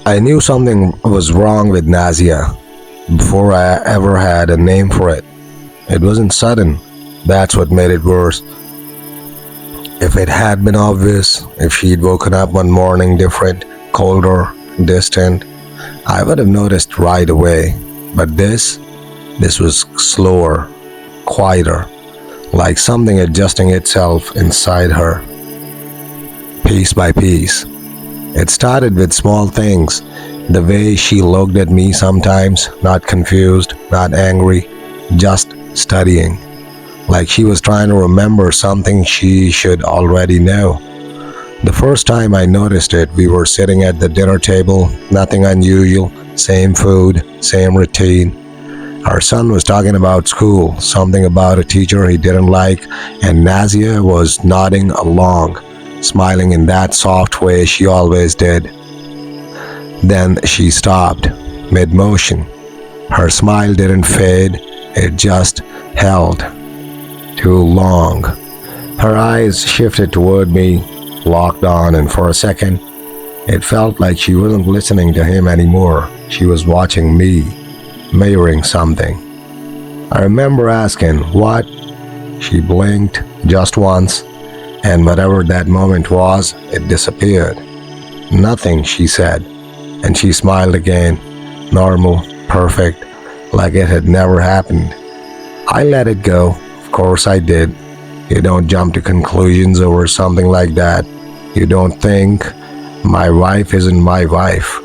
I knew something was wrong with Nazia before I ever had a name for it. It wasn't sudden. That's what made it worse. If it had been obvious, if she'd woken up one morning different, colder, distant, I would have noticed right away. But this was slower, quieter, like something adjusting itself inside her, piece by piece. It started with small things. The way she looked at me sometimes, not confused, not angry, just studying. Like she was trying to remember something she should already know. The first time I noticed it, we were sitting at the dinner table, nothing unusual, same food, same routine. Our son was talking about school, something about a teacher he didn't like, and Nazia was nodding along, smiling in that soft way she always did. Then she stopped, mid-motion. Her smile didn't fade, it just held. Too long. Her eyes shifted toward me, locked on, and for a second, it felt like she wasn't listening to him anymore. She was watching me, mirroring something. I remember asking, "What?" She blinked just once, and whatever that moment was, it disappeared. "Nothing," she said, and she smiled again, normal, perfect, like it had never happened. I let it go. Of course I did. You don't jump to conclusions over something like that. You don't think, my wife isn't my wife.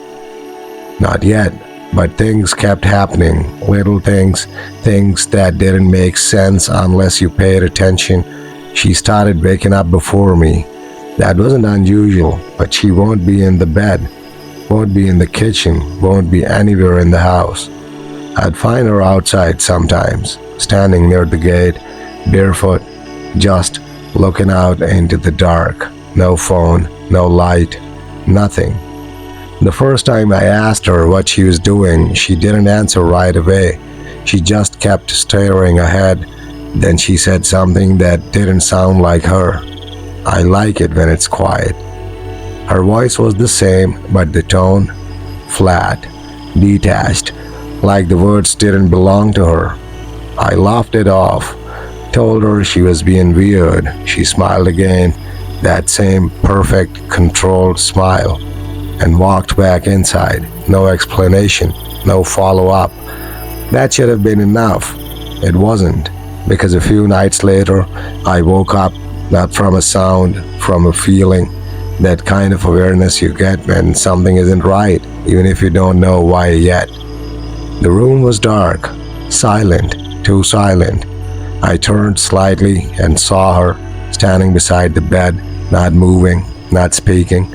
Not yet, but things kept happening. Little things, things that didn't make sense unless you paid attention. She started waking up before me. That wasn't unusual, but she won't be in the bed, won't be in the kitchen, won't be anywhere in the house. I'd find her outside sometimes, standing near the gate, barefoot, just looking out into the dark. No phone, no light, nothing. The first time I asked her what she was doing, she didn't answer right away. She just kept staring ahead. Then she said something that didn't sound like her. "I like it when it's quiet." Her voice was the same, but the tone, flat, detached, like the words didn't belong to her. I laughed it off, told her she was being weird. She smiled again, that same perfect, controlled smile, and walked back inside. No explanation, no follow-up. That should have been enough. It wasn't, because a few nights later, I woke up, not from a sound, from a feeling, that kind of awareness you get when something isn't right, even if you don't know why yet. The room was dark, silent, too silent. I turned slightly and saw her standing beside the bed, not moving, not speaking,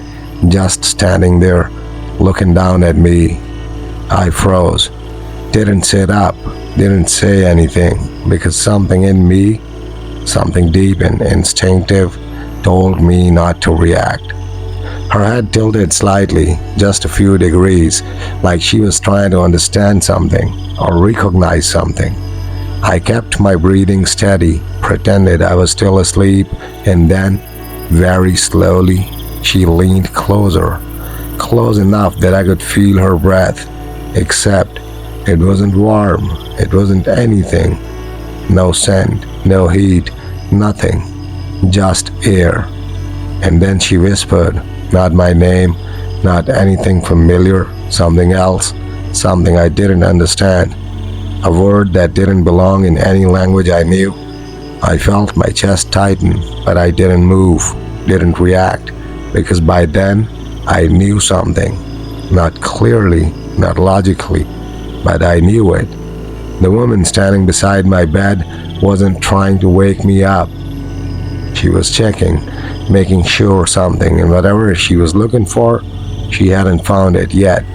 just standing there, looking down at me. I froze. Didn't sit up, didn't say anything, because something in me, something deep and instinctive, told me not to react. Her head tilted slightly, just a few degrees, like she was trying to understand something or recognize something. I kept my breathing steady, pretended I was still asleep, and then, very slowly, she leaned closer, close enough that I could feel her breath, except it wasn't warm, it wasn't anything. No scent, no heat, nothing, just air. And then she whispered, not my name, not anything familiar, something else, something I didn't understand, a word that didn't belong in any language I knew. I felt my chest tighten, but I didn't move, didn't react, because by then I knew something, not clearly, not logically, but I knew it. The woman standing beside my bed wasn't trying to wake me up. She was checking, making sure something, and whatever she was looking for, she hadn't found it yet.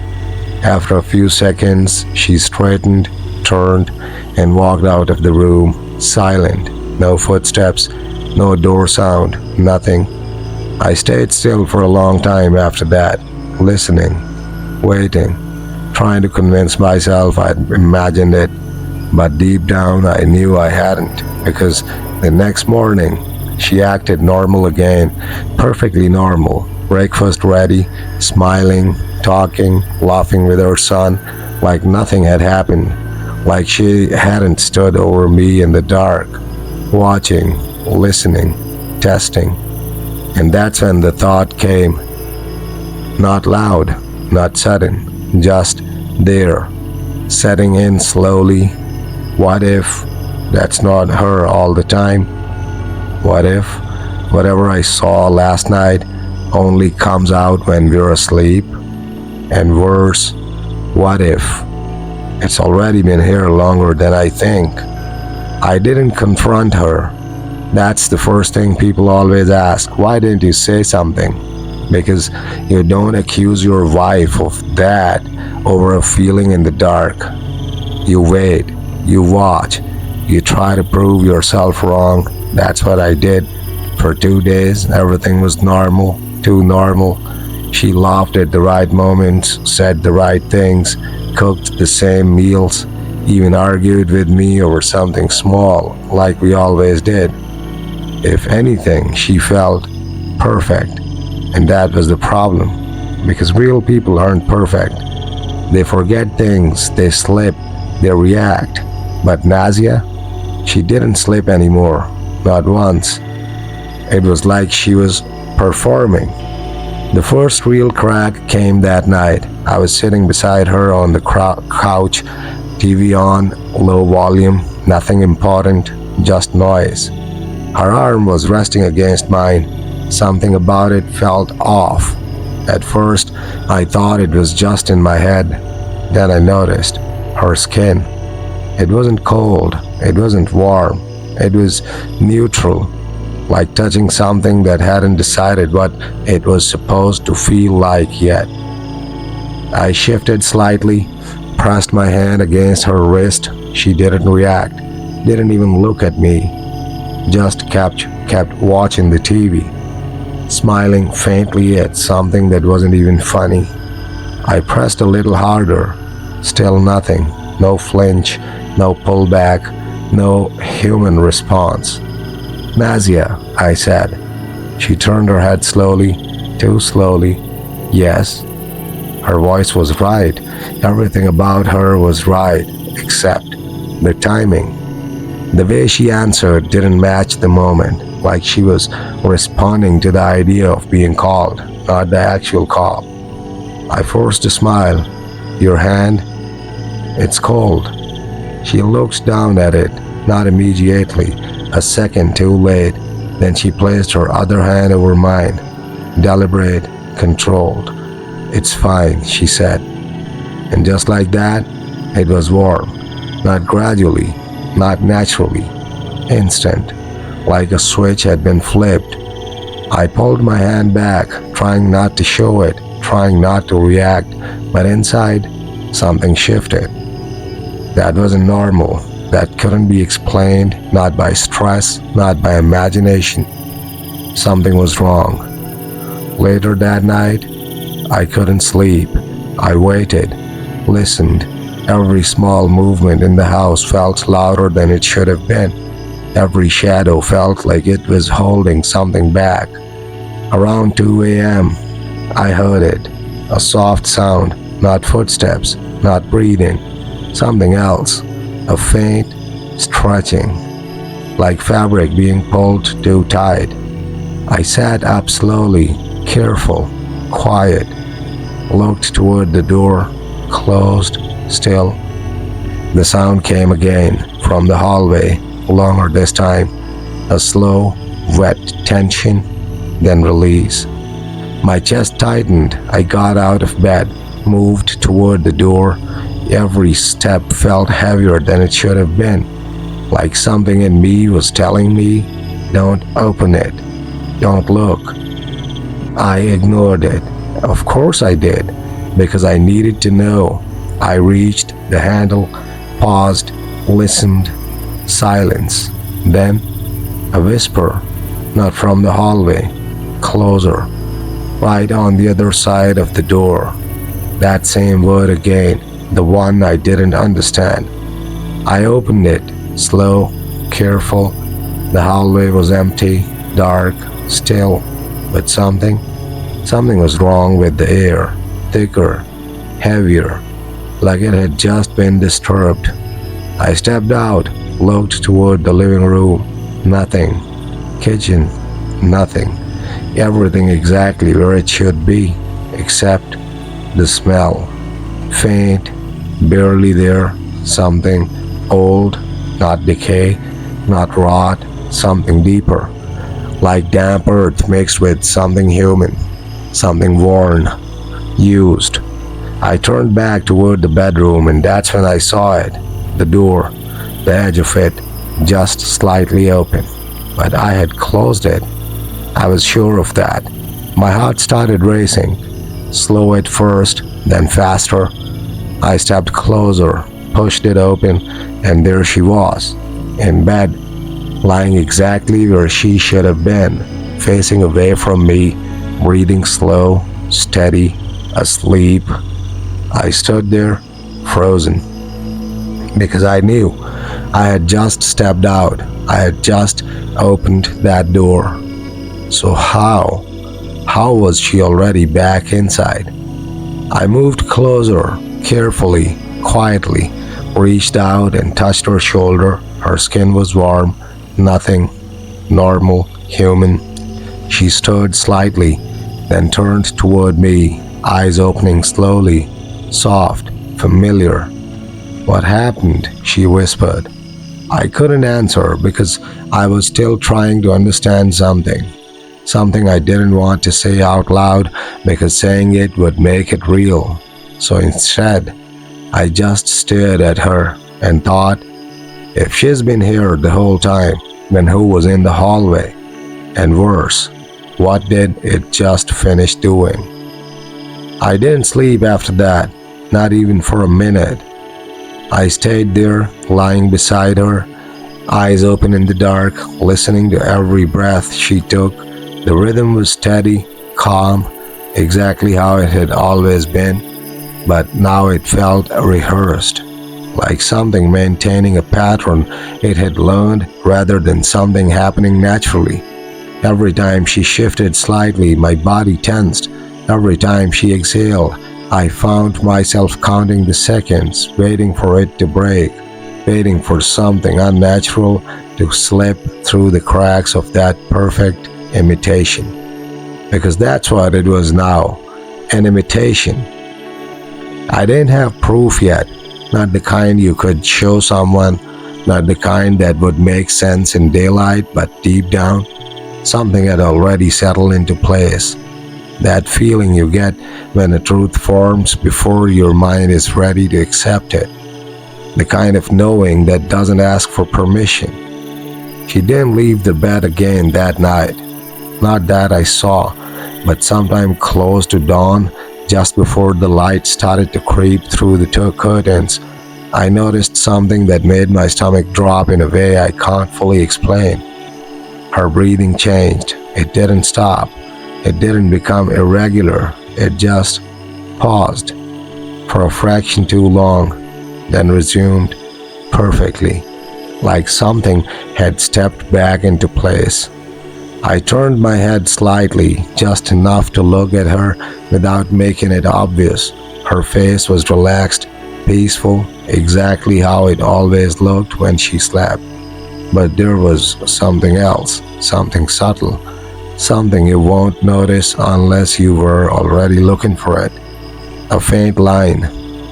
After a few seconds, she straightened, turned, and walked out of the room, silent, no footsteps, no door sound, nothing. I stayed still for a long time after that, listening, waiting, trying to convince myself I'd imagined it, but deep down I knew I hadn't, because the next morning, she acted normal again, perfectly normal, breakfast ready, smiling, talking, laughing with her son, like nothing had happened, like she hadn't stood over me in the dark, watching, listening, testing. And that's when the thought came. Not loud, not sudden, just there, setting in slowly. What if that's not her all the time? What if whatever I saw last night only comes out when we're asleep? And worse, what if it's already been here longer than I think? I didn't confront her. That's the first thing people always ask. Why didn't you say something? Because you don't accuse your wife of that over a feeling in the dark. You wait, you watch, you try to prove yourself wrong. That's what I did. For 2 days, everything was normal, too normal. She laughed at the right moments, said the right things, cooked the same meals, even argued with me over something small, like we always did. If anything, she felt perfect, and that was the problem, because real people aren't perfect. They forget things, they slip, they react. But Nazia, she didn't slip anymore, not once. It was like she was performing. The first real crack came that night. I was sitting beside her on the couch, TV on, low volume, nothing important, just noise. Her arm was resting against mine. Something about it felt off. At first, I thought it was just in my head. Then I noticed her skin. It wasn't cold, it wasn't warm, it was neutral, like touching something that hadn't decided what it was supposed to feel like yet. I shifted slightly, pressed my hand against her wrist. She didn't react, didn't even look at me, just kept watching the TV, smiling faintly at something that wasn't even funny. I pressed a little harder, still nothing, no flinch, no pullback, no human response. Nazia, I said. She turned her head slowly, too slowly. Yes. Her voice was right. Everything about her was right, except the timing. The way she answered didn't match the moment, like she was responding to the idea of being called, not the actual call. I forced a smile. Your hand? It's cold. She looked down at it, not immediately, a second too late. Then she placed her other hand over mine, deliberate, controlled. It's fine, she said. And just like that, it was warm. Not gradually, not naturally. Instant, like a switch had been flipped. I pulled my hand back, trying not to show it, trying not to react, but inside, something shifted. That wasn't normal. That couldn't be explained, not by stress, not by imagination. Something was wrong. Later that night, I couldn't sleep. I waited, listened. Every small movement in the house felt louder than it should have been. Every shadow felt like it was holding something back. Around 2 a.m., I heard it. A soft sound, not footsteps, not breathing. Something else. A faint stretching, like fabric being pulled too tight. I sat up slowly, careful, quiet, looked toward the door, closed, still. The sound came again, from the hallway, longer this time. A slow, wet tension, then release. My chest tightened. I got out of bed, moved toward the door. Every step felt heavier than it should have been, like something in me was telling me, don't open it, don't look. I ignored it. Of course I did, because I needed to know. I reached the handle, paused, listened. Silence. Then a whisper, not from the hallway, closer, right on the other side of the door. That same word again, the one I didn't understand. I opened it, slow, careful. The hallway was empty, dark, still, but something was wrong with the air. thicker, heavier, like it had just been disturbed. I stepped out, looked toward the living room. Nothing. Kitchen. Nothing. Everything exactly where it should be, except the smell. Faint, barely there, something old, not decay, not rot, something deeper, like damp earth mixed with something human, something worn, used. I turned back toward the bedroom, and that's when I saw it. The door, the edge of it, just slightly open. But I had closed it. I was sure of that. My heart started racing, slow at first, then faster. I stepped closer, pushed it open, and there she was, in bed, lying exactly where she should have been, facing away from me, breathing slow, steady, asleep. I stood there, frozen, because I knew I had just stepped out. I had just opened that door. So how was she already back inside? I moved closer, carefully, quietly, reached out and touched her shoulder. Her skin was warm, nothing, normal, human. She stirred slightly, then turned toward me, eyes opening slowly, soft, familiar. "What happened?" she whispered. I couldn't answer because I was still trying to understand something I didn't want to say out loud because saying it would make it real. So instead, I just stared at her and thought, if she's been here the whole time, then who was in the hallway? And worse, what did it just finish doing? I didn't sleep after that, not even for a minute. I stayed there, lying beside her, eyes open in the dark, listening to every breath she took. The rhythm was steady, calm, exactly how it had always been, but now it felt rehearsed, like something maintaining a pattern it had learned rather than something happening naturally. Every time she shifted slightly, my body tensed. Every time she exhaled, I found myself counting the seconds, waiting for it to break, waiting for something unnatural to slip through the cracks of that perfect imitation. Because that's what it was now, an imitation. I didn't have proof yet, not the kind you could show someone, not the kind that would make sense in daylight, but deep down, something had already settled into place. That feeling you get when a truth forms before your mind is ready to accept it. The kind of knowing that doesn't ask for permission. She didn't leave the bed again that night. Not that I saw, but sometime close to dawn, just before the light started to creep through the two curtains, I noticed something that made my stomach drop in a way I can't fully explain. Her breathing changed. It didn't stop. It didn't become irregular. It just paused for a fraction too long, then resumed perfectly, like something had stepped back into place. I turned my head slightly, just enough to look at her without making it obvious. Her face was relaxed, peaceful, exactly how it always looked when she slept. But there was something else, something subtle, something you won't notice unless you were already looking for it. A faint line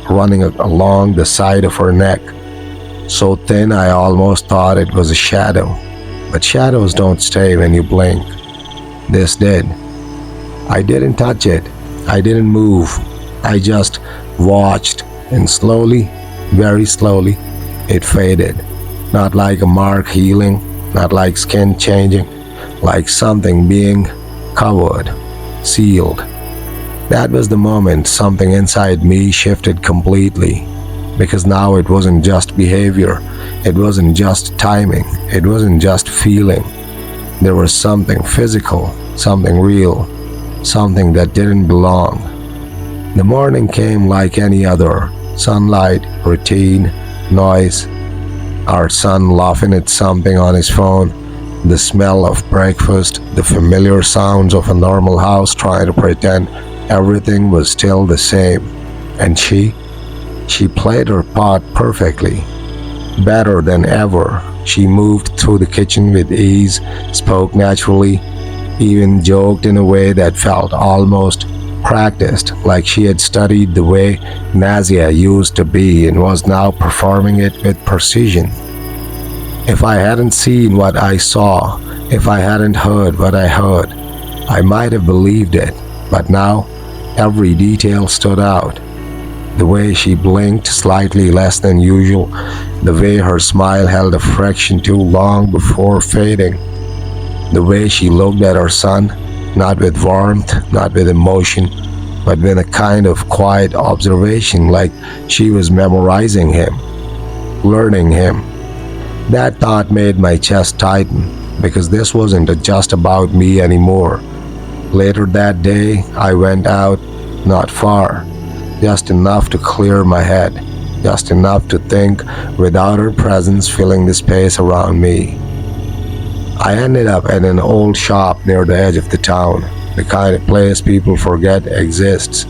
running along the side of her neck, so thin I almost thought it was a shadow. But shadows don't stay when you blink. This did. I didn't touch it. I didn't move. I just watched, and slowly, very slowly, it faded. Not like a mark healing, not like skin changing, like something being covered, sealed. That was the moment something inside me shifted completely, because now it wasn't just behavior, it wasn't just timing, it wasn't just feeling. There was something physical, something real, something that didn't belong. The morning came like any other, sunlight, routine, noise, our son laughing at something on his phone, the smell of breakfast, the familiar sounds of a normal house trying to pretend Everything was still the same, and she played her part perfectly, better than ever. She moved through the kitchen with ease, spoke naturally, even joked in a way that felt almost practiced, like she had studied the way Nazia used to be and was now performing it with precision. If I hadn't seen what I saw, if I hadn't heard what I heard, I might have believed it, but now every detail stood out. The way she blinked slightly less than usual, the way her smile held a fraction too long before fading, the way she looked at her son, not with warmth, not with emotion, but with a kind of quiet observation, like she was memorizing him, learning him. That thought made my chest tighten, because this wasn't just about me anymore. Later that day, I went out, not far, just enough to clear my head, just enough to think without her presence filling the space around me. I ended up at an old shop near the edge of the town, the kind of place people forget exists.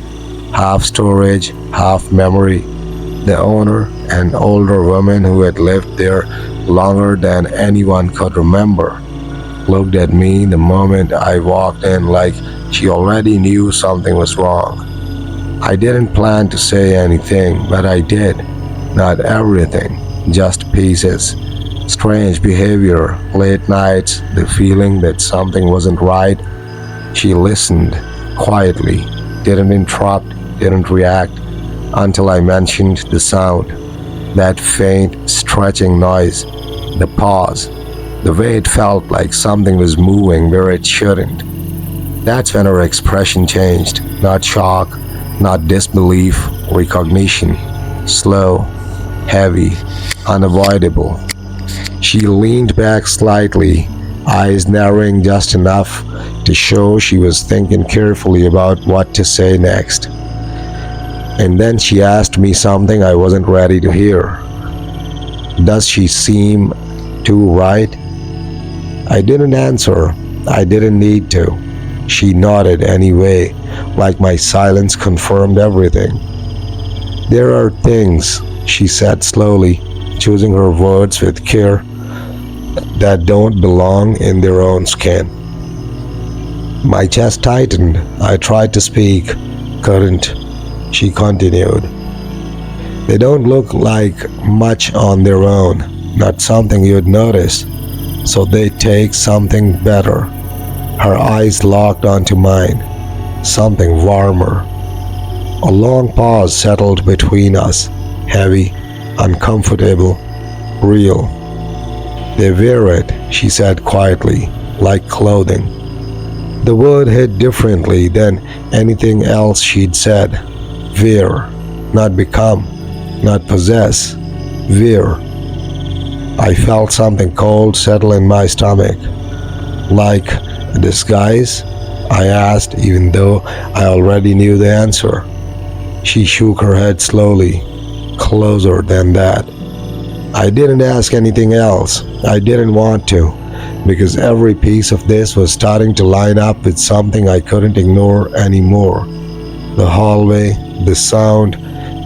Half storage, half memory. The owner, an older woman who had lived there longer than anyone could remember, looked at me the moment I walked in like she already knew something was wrong. I didn't plan to say anything, but I did. Not everything, just pieces. Strange behavior, late nights, the feeling that something wasn't right. She listened quietly, didn't interrupt, didn't react until I mentioned the sound. That faint, stretching noise, the pause, the way it felt like something was moving where it shouldn't. That's when her expression changed. Not shock, not disbelief, recognition. Slow, heavy, unavoidable. She leaned back slightly, eyes narrowing just enough to show she was thinking carefully about what to say next. And then she asked me something I wasn't ready to hear. Does she seem too right? I didn't answer. I didn't need to. She nodded anyway, like my silence confirmed everything. There are things, she said slowly, choosing her words with care, that don't belong in their own skin. My chest tightened. I tried to speak, couldn't. She continued. They don't look like much on their own, not something you'd notice, so they take something better. Her eyes locked onto mine, something warmer. A long pause settled between us, heavy, uncomfortable, real. They wear it, she said quietly, like clothing. The word hit differently than anything else she'd said. Wear, not become, not possess. Wear. I felt something cold settle in my stomach. Like a disguise? I asked, even though I already knew the answer. She shook her head slowly, closer than that. I didn't ask anything else. I didn't want to, because every piece of this was starting to line up with something I couldn't ignore anymore. The hallway, the sound,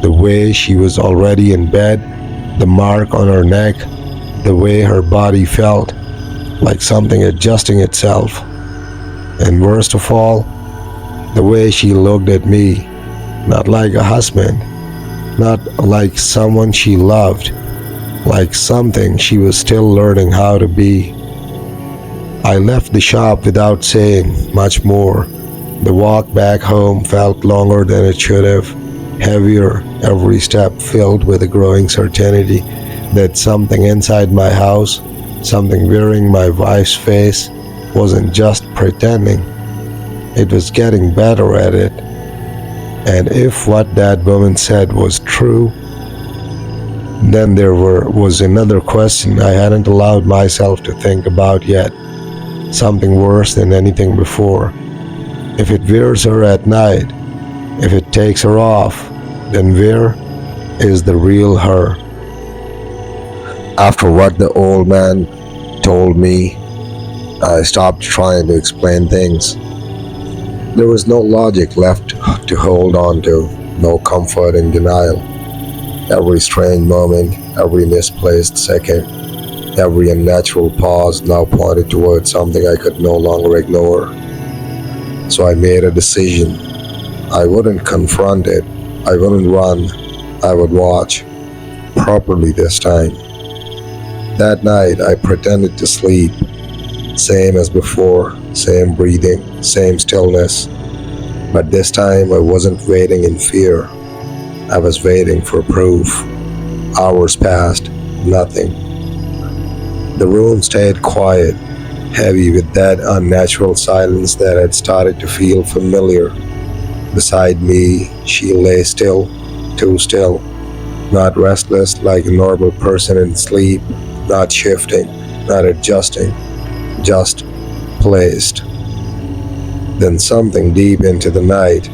the way she was already in bed, the mark on her neck, the way her body felt, like something adjusting itself. And worst of all, the way she looked at me, not like a husband, not like someone she loved, like something she was still learning how to be. I left the shop without saying much more. The walk back home felt longer than it should have, heavier, every step filled with a growing certainty that something inside my house, something wearing my wife's face, wasn't just pretending. It was getting better at it. And if what that woman said was true, then there was another question I hadn't allowed myself to think about yet. Something worse than anything before. If it wears her at night, if it takes her off, then where is the real her? After what the old man told me, I stopped trying to explain things. There was no logic left to hold on to, no comfort in denial. Every strange moment, every misplaced second, every unnatural pause now pointed towards something I could no longer ignore. So I made a decision. I wouldn't confront it, I wouldn't run, I would watch, properly this time. That night, I pretended to sleep, same as before, same breathing, same stillness. But this time, I wasn't waiting in fear, I was waiting for proof. Hours passed, nothing. The room stayed quiet, heavy with that unnatural silence that had started to feel familiar. Beside me, she lay still, too still, not restless like a normal person in sleep, not shifting, not adjusting, just placed. Then something deep into the night.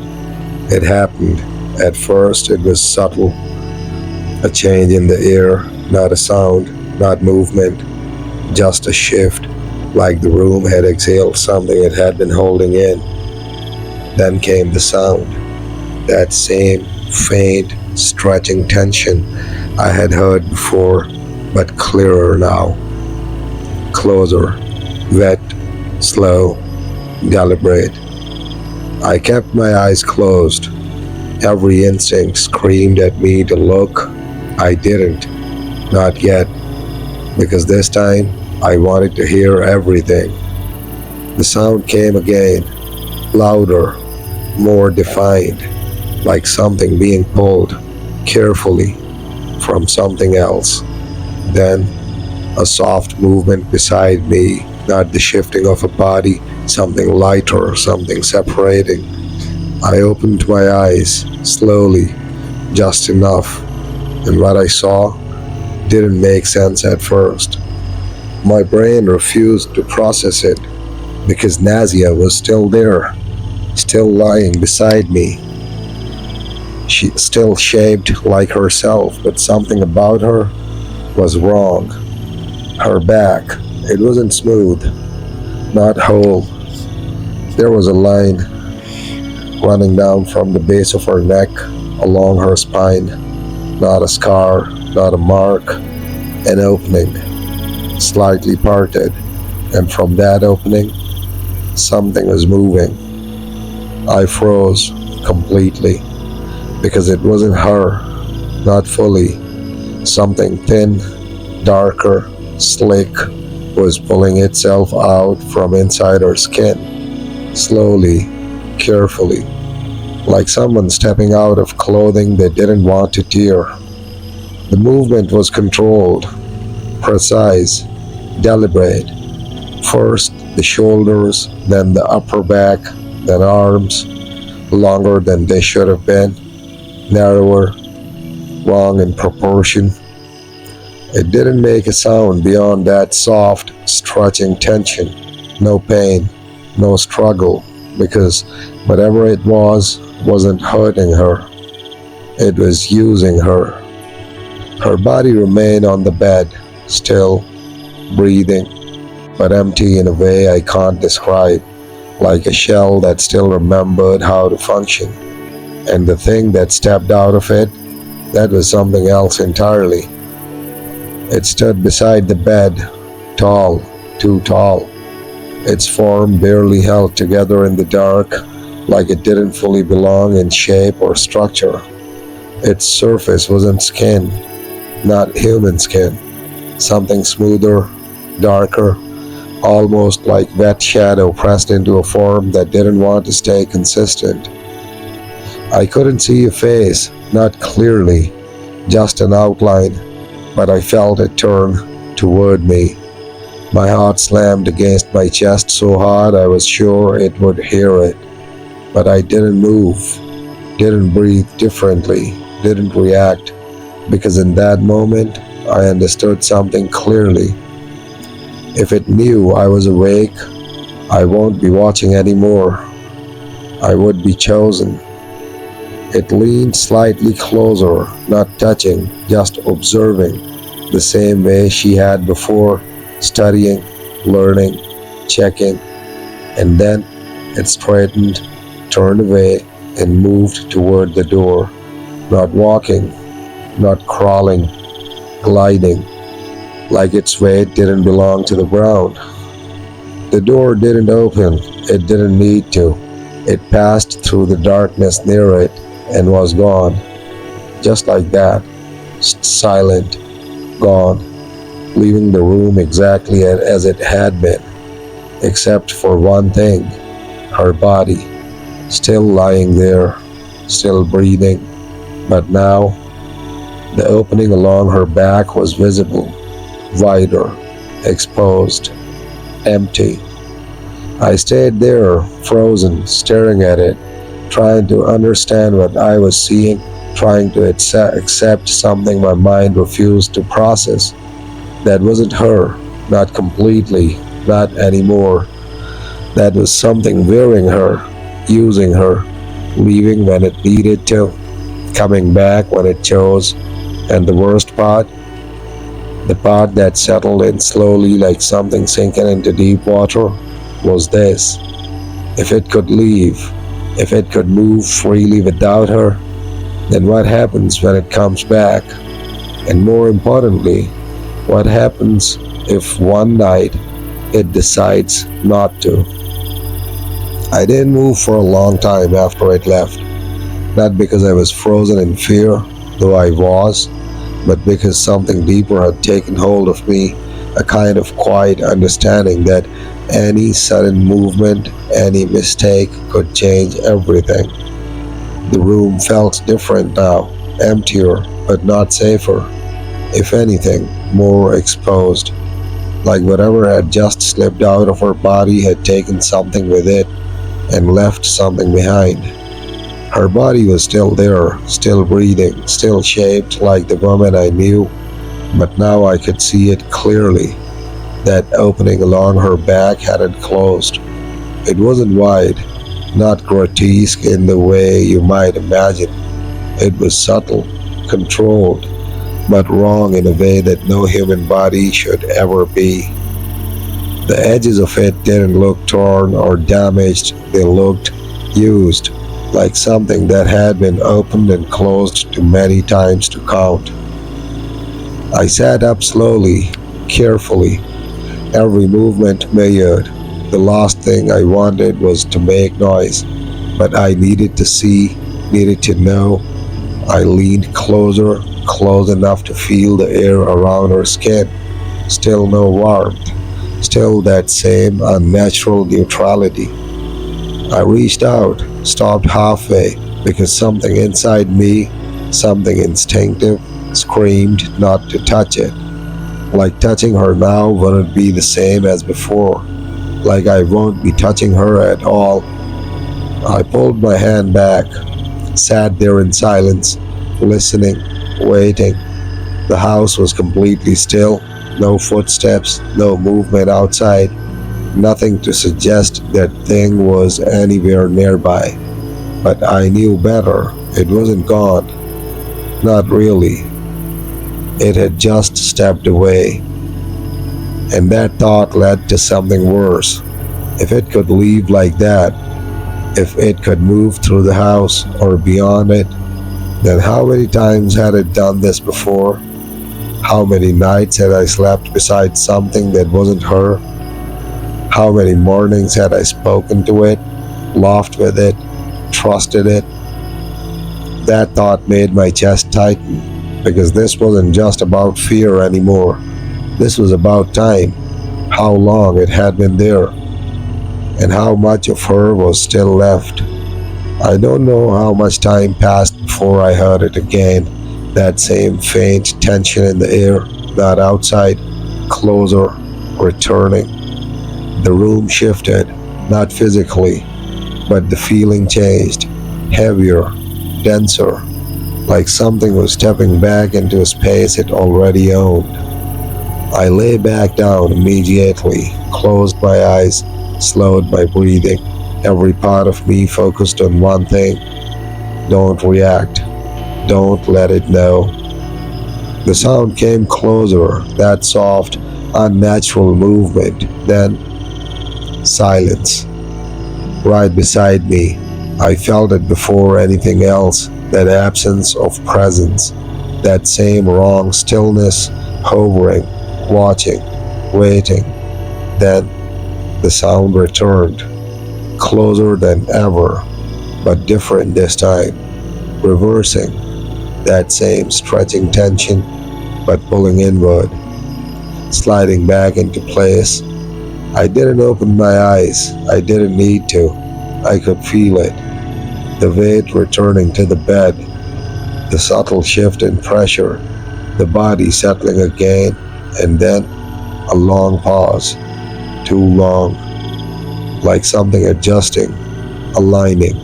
It happened. At first, it was subtle, a change in the air, not a sound, not movement, just a shift, like the room had exhaled something it had been holding in. Then came the sound, that same faint, stretching tension I had heard before, but clearer now. Closer, wet, slow, deliberate. I kept my eyes closed. Every instinct screamed at me to look. I didn't, not yet, because this time I wanted to hear everything. The sound came again, louder, more defined, like something being pulled carefully from something else. Then a soft movement beside me, not the shifting of a body, something lighter, something separating. I opened my eyes slowly, just enough, and what I saw didn't make sense at first. My brain refused to process it because Nazia was still there, still lying beside me. She still shaped like herself, but something about her was wrong. Her back, it wasn't smooth, not whole. There was a line running down from the base of her neck along her spine, not a scar, not a mark, an opening, slightly parted, and from that opening, something was moving. I froze completely because it wasn't her, not fully. Something thin, darker, slick was pulling itself out from inside her skin, slowly, carefully, like someone stepping out of clothing they didn't want to tear. The movement was controlled, precise, deliberate. First the shoulders, then the upper back, then arms, longer than they should have been, narrower, wrong in proportion. It didn't make a sound beyond that soft, stretching tension. No pain, no struggle, because whatever it was wasn't hurting her. It was using her. Her body remained on the bed, still, breathing, but empty in a way I can't describe, like a shell that still remembered how to function. And the thing that stepped out of it, that was something else entirely. It stood beside the bed, tall, too tall, its form barely held together in the dark, like it didn't fully belong in shape or structure. Its surface wasn't skin, not human skin, something smoother, darker, almost like wet shadow pressed into a form that didn't want to stay consistent. I couldn't see a face, not clearly, just an outline, but I felt it turn toward me. My heart slammed against my chest so hard I was sure it would hear it. But I didn't move, didn't breathe differently, didn't react, because in that moment I understood something clearly. If it knew I was awake, I won't be watching anymore. I would be chosen. It leaned slightly closer, not touching, just observing, the same way she had before, studying, learning, checking, and then it straightened, turned away, and moved toward the door, not walking, not crawling, gliding, like its weight didn't belong to the ground. The door didn't open, it didn't need to. It passed through the darkness near it and was gone, just like that, silent, gone, leaving the room exactly as it had been, except for one thing, her body, still lying there, still breathing, but now the opening along her back was visible, wider, exposed, empty. I stayed there, frozen, staring at it, trying to understand what I was seeing, trying to accept something my mind refused to process. That wasn't her, not completely, not anymore. That was something wearing her, using her, leaving when it needed to, coming back when it chose. And the worst part, the part that settled in slowly like something sinking into deep water, was this. If it could leave, if it could move freely without her, then what happens when it comes back? And more importantly, what happens if one night it decides not to? I didn't move for a long time after it left, not because I was frozen in fear, though I was, but because something deeper had taken hold of me, a kind of quiet understanding that any sudden movement, any mistake could change everything. The room felt different now, emptier, but not safer. If anything, more exposed, like whatever had just slipped out of her body had taken something with it and left something behind. Her body was still there, still breathing, still shaped like the woman I knew, but now I could see it clearly. That opening along her back hadn't closed. It wasn't wide, not grotesque in the way you might imagine. It was subtle, controlled, but wrong in a way that no human body should ever be. The edges of it didn't look torn or damaged, they looked used, like something that had been opened and closed too many times to count. I sat up slowly, carefully, every movement measured. The last thing I wanted was to make noise, but I needed to see, needed to know. I leaned closer, close enough to feel the air around her skin. Still no warmth, still that same unnatural neutrality. I reached out, stopped halfway, because something inside me, something instinctive, screamed not to touch it. Like touching her now wouldn't be the same as before. Like I won't be touching her at all. I pulled my hand back, sat there in silence, listening, waiting. The house was completely still, no footsteps, no movement outside, nothing to suggest that thing was anywhere nearby. But I knew better. It wasn't gone. Not really. It had just stepped away. And that thought led to something worse. If it could leave like that, if it could move through the house or beyond it, then how many times had it done this before? How many nights had I slept beside something that wasn't her? How many mornings had I spoken to it, laughed with it, trusted it? That thought made my chest tighten, because this wasn't just about fear anymore. This was about time, how long it had been there, and how much of her was still left. I don't know how much time passed before I heard it again, that same faint tension in the air, not outside, closer, returning. The room shifted, not physically, but the feeling changed, heavier, denser, like something was stepping back into a space it already owned. I lay back down immediately, closed my eyes, slowed my breathing, every part of me focused on one thing: don't react, don't let it know. The sound came closer, that soft, unnatural movement, then silence, right beside me, I felt it before anything else, that absence of presence, that same wrong stillness, hovering, watching, waiting. Then the sound returned, closer than ever, but different this time, reversing that same stretching tension, but pulling inward, sliding back into place. I didn't open my eyes, I didn't need to. I could feel it, the weight returning to the bed, the subtle shift in pressure, the body settling again, and then a long pause, too long, like something adjusting, aligning,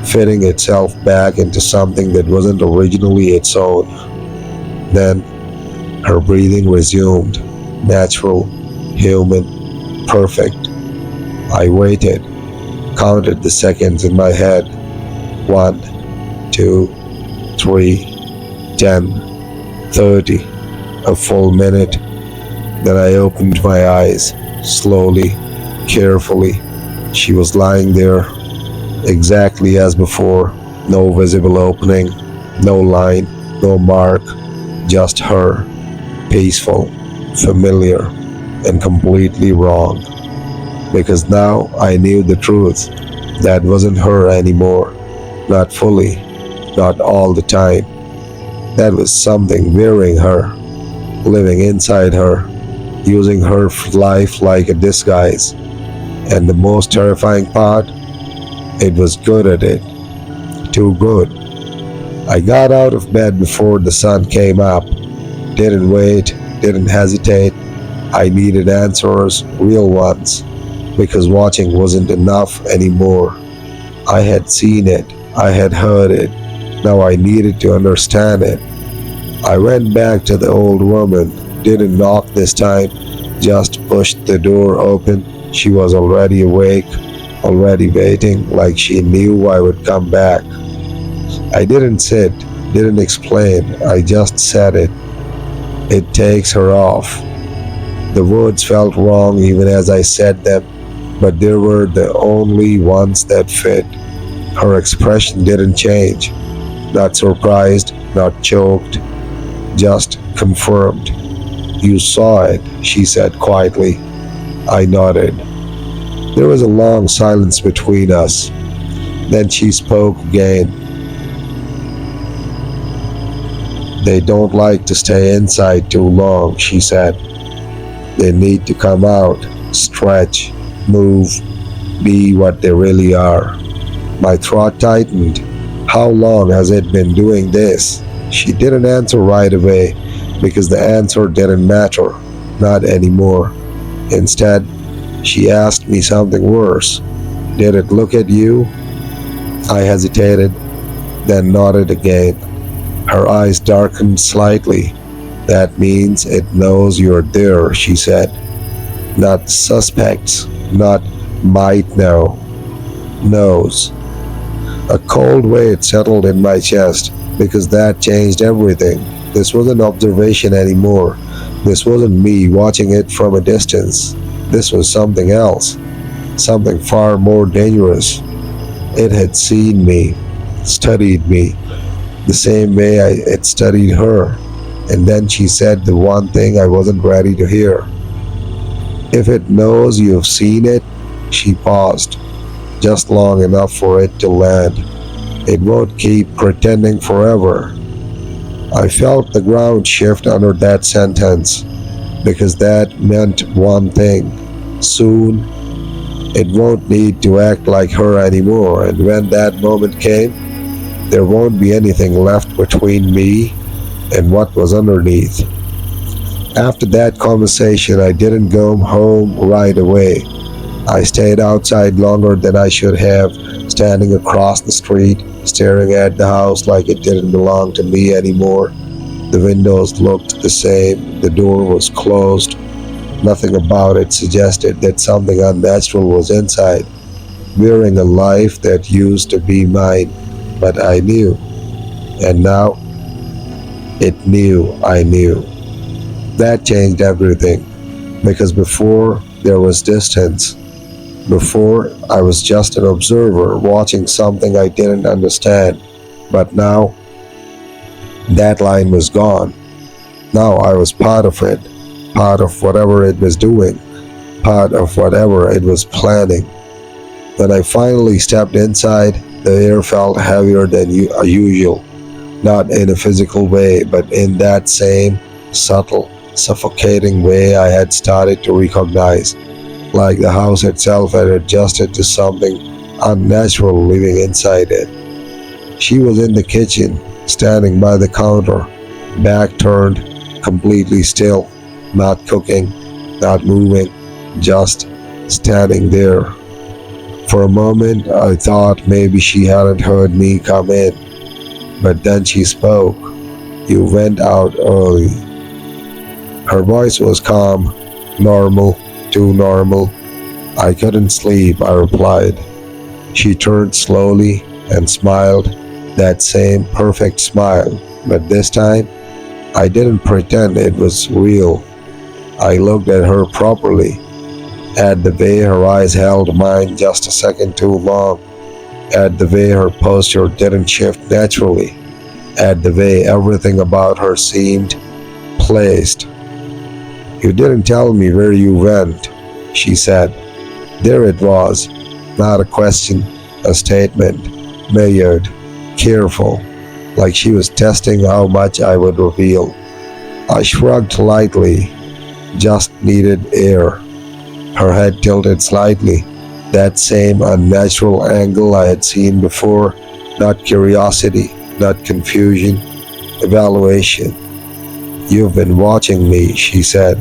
fitting itself back into something that wasn't originally its own. Then her breathing resumed, natural, human, perfect. I waited, counted the seconds in my head. 1, 2, 3, 10, 30, a full minute. Then I opened my eyes, slowly, carefully. She was lying there, exactly as before, no visible opening, no line, no mark, just her, peaceful, familiar, and completely wrong. Because now I knew the truth. That wasn't her anymore, not fully, not all the time. That was something wearing her, living inside her, using her life like a disguise. And the most terrifying part, it was good at it. Too good. I got out of bed before the sun came up. Didn't wait, didn't hesitate. I needed answers, real ones, because watching wasn't enough anymore. I had seen it, I had heard it. Now I needed to understand it. I went back to the old woman, didn't knock this time, just pushed the door open. She was already awake, already waiting, like she knew I would come back. I didn't sit, didn't explain, I just said it. It takes her off. The words felt wrong even as I said them, but they were the only ones that fit. Her expression didn't change. Not surprised, not choked, just confirmed. You saw it, she said quietly. I nodded. There was a long silence between us. Then she spoke again. They don't like to stay inside too long, she said. They need to come out, stretch, move, be what they really are. My throat tightened. How long has it been doing this? She didn't answer right away because the answer didn't matter, not anymore. Instead, she asked me something worse. Did it look at you? I hesitated, then nodded again. Her eyes darkened slightly. That means it knows you're there, she said. Not suspects, not might know. Knows. A cold weight settled in my chest because that changed everything. This wasn't observation anymore. This wasn't me watching it from a distance. This was something else, something far more dangerous. It had seen me, studied me, the same way it studied her. And then she said the one thing I wasn't ready to hear. If it knows you've seen it, she paused, just long enough for it to land. It won't keep pretending forever. I felt the ground shift under that sentence, because that meant one thing. Soon, it won't need to act like her anymore, and when that moment came, there won't be anything left between me and what was underneath. After that conversation, I didn't go home right away. I stayed outside longer than I should have, standing across the street, staring at the house like it didn't belong to me anymore. The windows looked the same, the door was closed. Nothing about it suggested that something unnatural was inside, wearing a life that used to be mine. But I knew. And now, it knew I knew. That changed everything, because before there was distance. Before, I was just an observer watching something I didn't understand, but now that line was gone. Now I was part of it, part of whatever it was doing, part of whatever it was planning. When I finally stepped inside, the air felt heavier than usual, not in a physical way, but in that same subtle, suffocating way I had started to recognize, like the house itself had adjusted to something unnatural living inside it. She was in the kitchen, standing by the counter, back turned, completely still, not cooking, not moving, just standing there. For a moment, I thought maybe she hadn't heard me come in, but then she spoke. "You went out early." Her voice was calm, normal, too normal. "I couldn't sleep," I replied. She turned slowly and smiled, that same perfect smile, but this time I didn't pretend it was real. I looked at her properly, at the way her eyes held mine just a second too long, at the way her posture didn't shift naturally, at the way everything about her seemed placed. "You didn't tell me where you went," she said. There it was, not a question, a statement, measured, careful, like she was testing how much I would reveal. I shrugged lightly, just needed air. Her head tilted slightly, that same unnatural angle I had seen before, not curiosity, not confusion, evaluation. "You've been watching me," she said.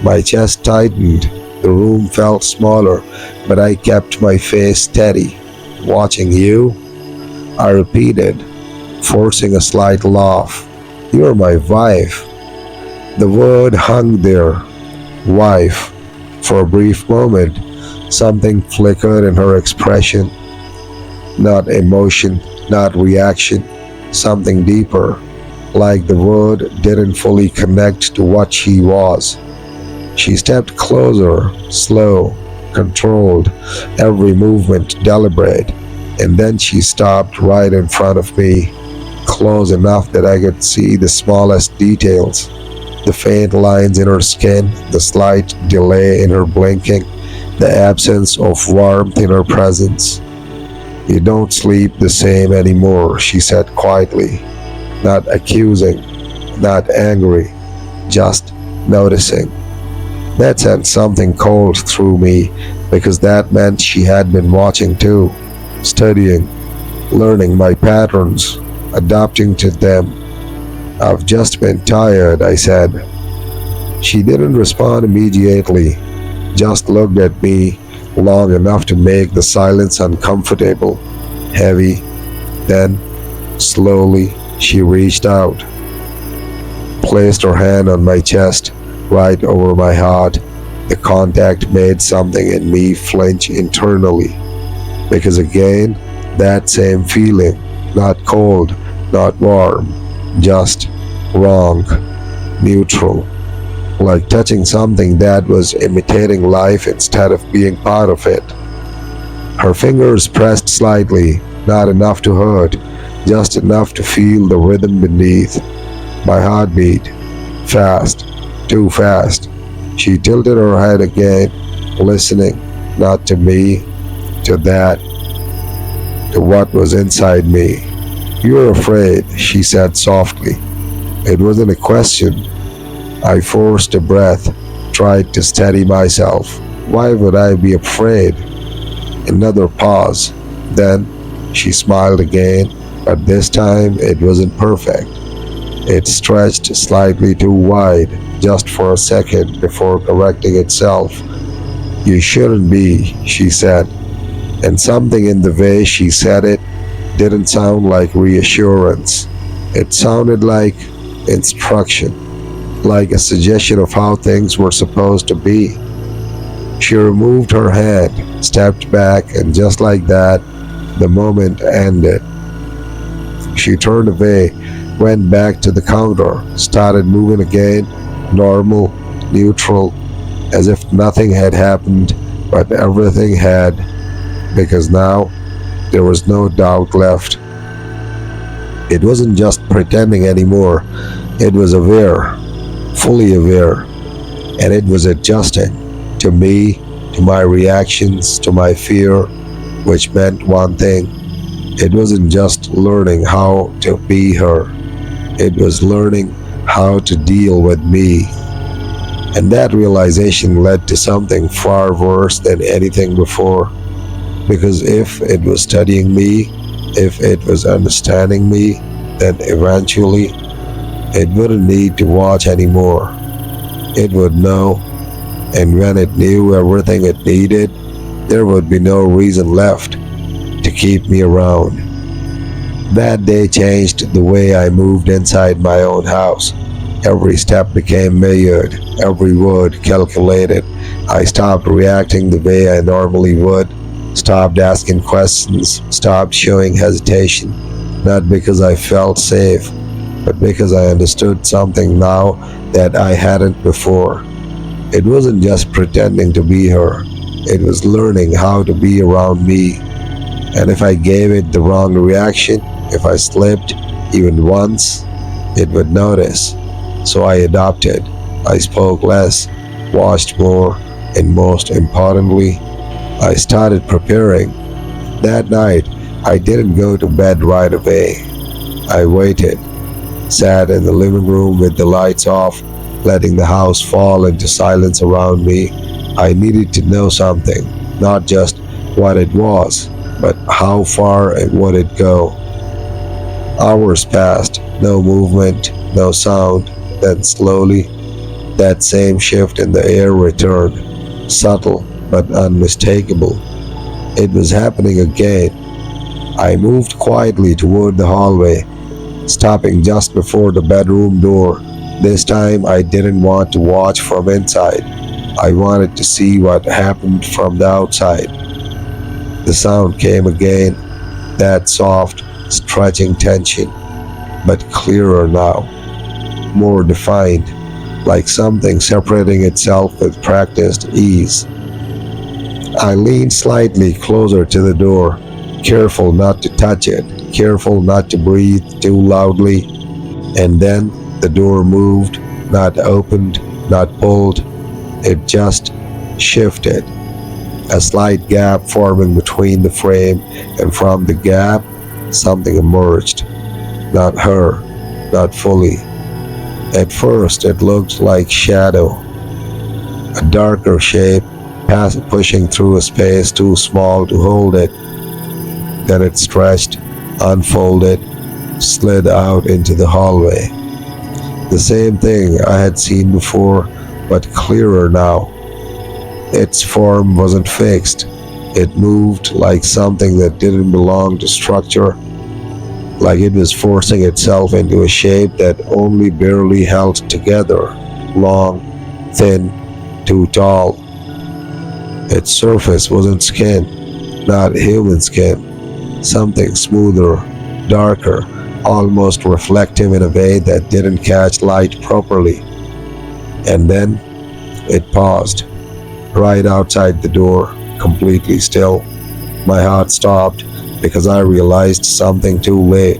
My chest tightened, the room felt smaller, but I kept my face steady. "Watching you?" I repeated, forcing a slight laugh. "You're my wife." The word hung there, wife. For a brief moment, something flickered in her expression. Not emotion, not reaction, something deeper, like the word didn't fully connect to what she was. She stepped closer, slow, controlled, every movement deliberate, and then she stopped right in front of me, close enough that I could see the smallest details, the faint lines in her skin, the slight delay in her blinking, the absence of warmth in her presence. "You don't sleep the same anymore," she said quietly, not accusing, not angry, just noticing. That sent something cold through me, because that meant she had been watching too, studying, learning my patterns, adapting to them. "I've just been tired," I said. She didn't respond immediately, just looked at me long enough to make the silence uncomfortable, heavy. Then, slowly, she reached out, placed her hand on my chest, right over my heart. The contact made something in me flinch internally, because again, that same feeling, not cold, not warm, just wrong, neutral, like touching something that was imitating life instead of being part of it. Her fingers pressed slightly, not enough to hurt, just enough to feel the rhythm beneath. My heartbeat, fast, too fast. She tilted her head again, listening, not to me, to that, to what was inside me. "You're afraid," she said softly. It wasn't a question. I forced a breath, tried to steady myself. Why would I be afraid? Another pause. Then she smiled again, but this time it wasn't perfect. It stretched slightly too wide, just for a second before correcting itself. "You shouldn't be," she said, and something in the way she said it didn't sound like reassurance. It sounded like instruction, like a suggestion of how things were supposed to be. She removed her hand, stepped back, and just like that, the moment ended. She turned away, went back to the counter, started moving again, normal, neutral, as if nothing had happened, but everything had, because now there was no doubt left. It wasn't just pretending anymore, it was aware, fully aware, and it was adjusting to me, to my reactions, to my fear, which meant one thing. It wasn't just learning how to be her, it was learning how to deal with me. And that realization led to something far worse than anything before. Because if it was studying me, if it was understanding me, then eventually it wouldn't need to watch anymore. It would know, and when it knew everything it needed, there would be no reason left to keep me around. That day changed the way I moved inside my own house. Every step became measured, every word calculated. I stopped reacting the way I normally would, stopped asking questions, stopped showing hesitation, not because I felt safe, but because I understood something now that I hadn't before. It wasn't just pretending to be her, it was learning how to be around me. And if I gave it the wrong reaction, if I slipped even once, it would notice. So I adopted. I spoke less, watched more, and most importantly, I started preparing. That night, I didn't go to bed right away. I waited, sat in the living room with the lights off, letting the house fall into silence around me. I needed to know something, not just what it was, but how far would it go. Hours passed, no movement, no sound. Then slowly, that same shift in the air returned, subtle but unmistakable. It was happening again. I moved quietly toward the hallway, stopping just before the bedroom door. This time I didn't want to watch from inside. I wanted to see what happened from the outside. The sound came again, that soft, stretching tension, but clearer now, more defined, like something separating itself with practiced ease. I leaned slightly closer to the door, careful not to touch it, careful not to breathe too loudly, and then the door moved, not opened, not pulled, it just shifted. A slight gap forming between the frame, and from the gap, something emerged. Not her, not fully. At first, it looked like shadow, a darker shape, pushing through a space too small to hold it. Then it stretched, unfolded, slid out into the hallway. The same thing I had seen before, but clearer now. Its form wasn't fixed. It moved like something that didn't belong to structure, like it was forcing itself into a shape that only barely held together, long, thin, too tall. Its surface wasn't skin, not human skin, something smoother, darker, almost reflective in a way that didn't catch light properly. And then it paused, right outside the door, completely still. My heart stopped because I realized something too late.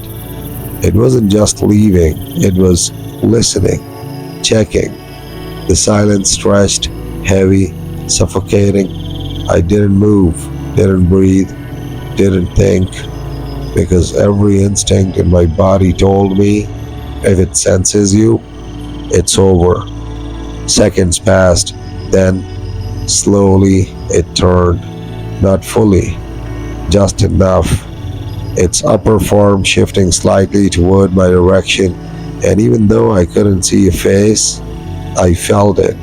It wasn't just leaving, it was listening, checking. The silence stretched, heavy, suffocating. I didn't move, didn't breathe, didn't think, because every instinct in my body told me if it senses you, it's over. Seconds passed, then slowly it turned, not fully, just enough, its upper form shifting slightly toward my direction, and even though I couldn't see a face, I felt it.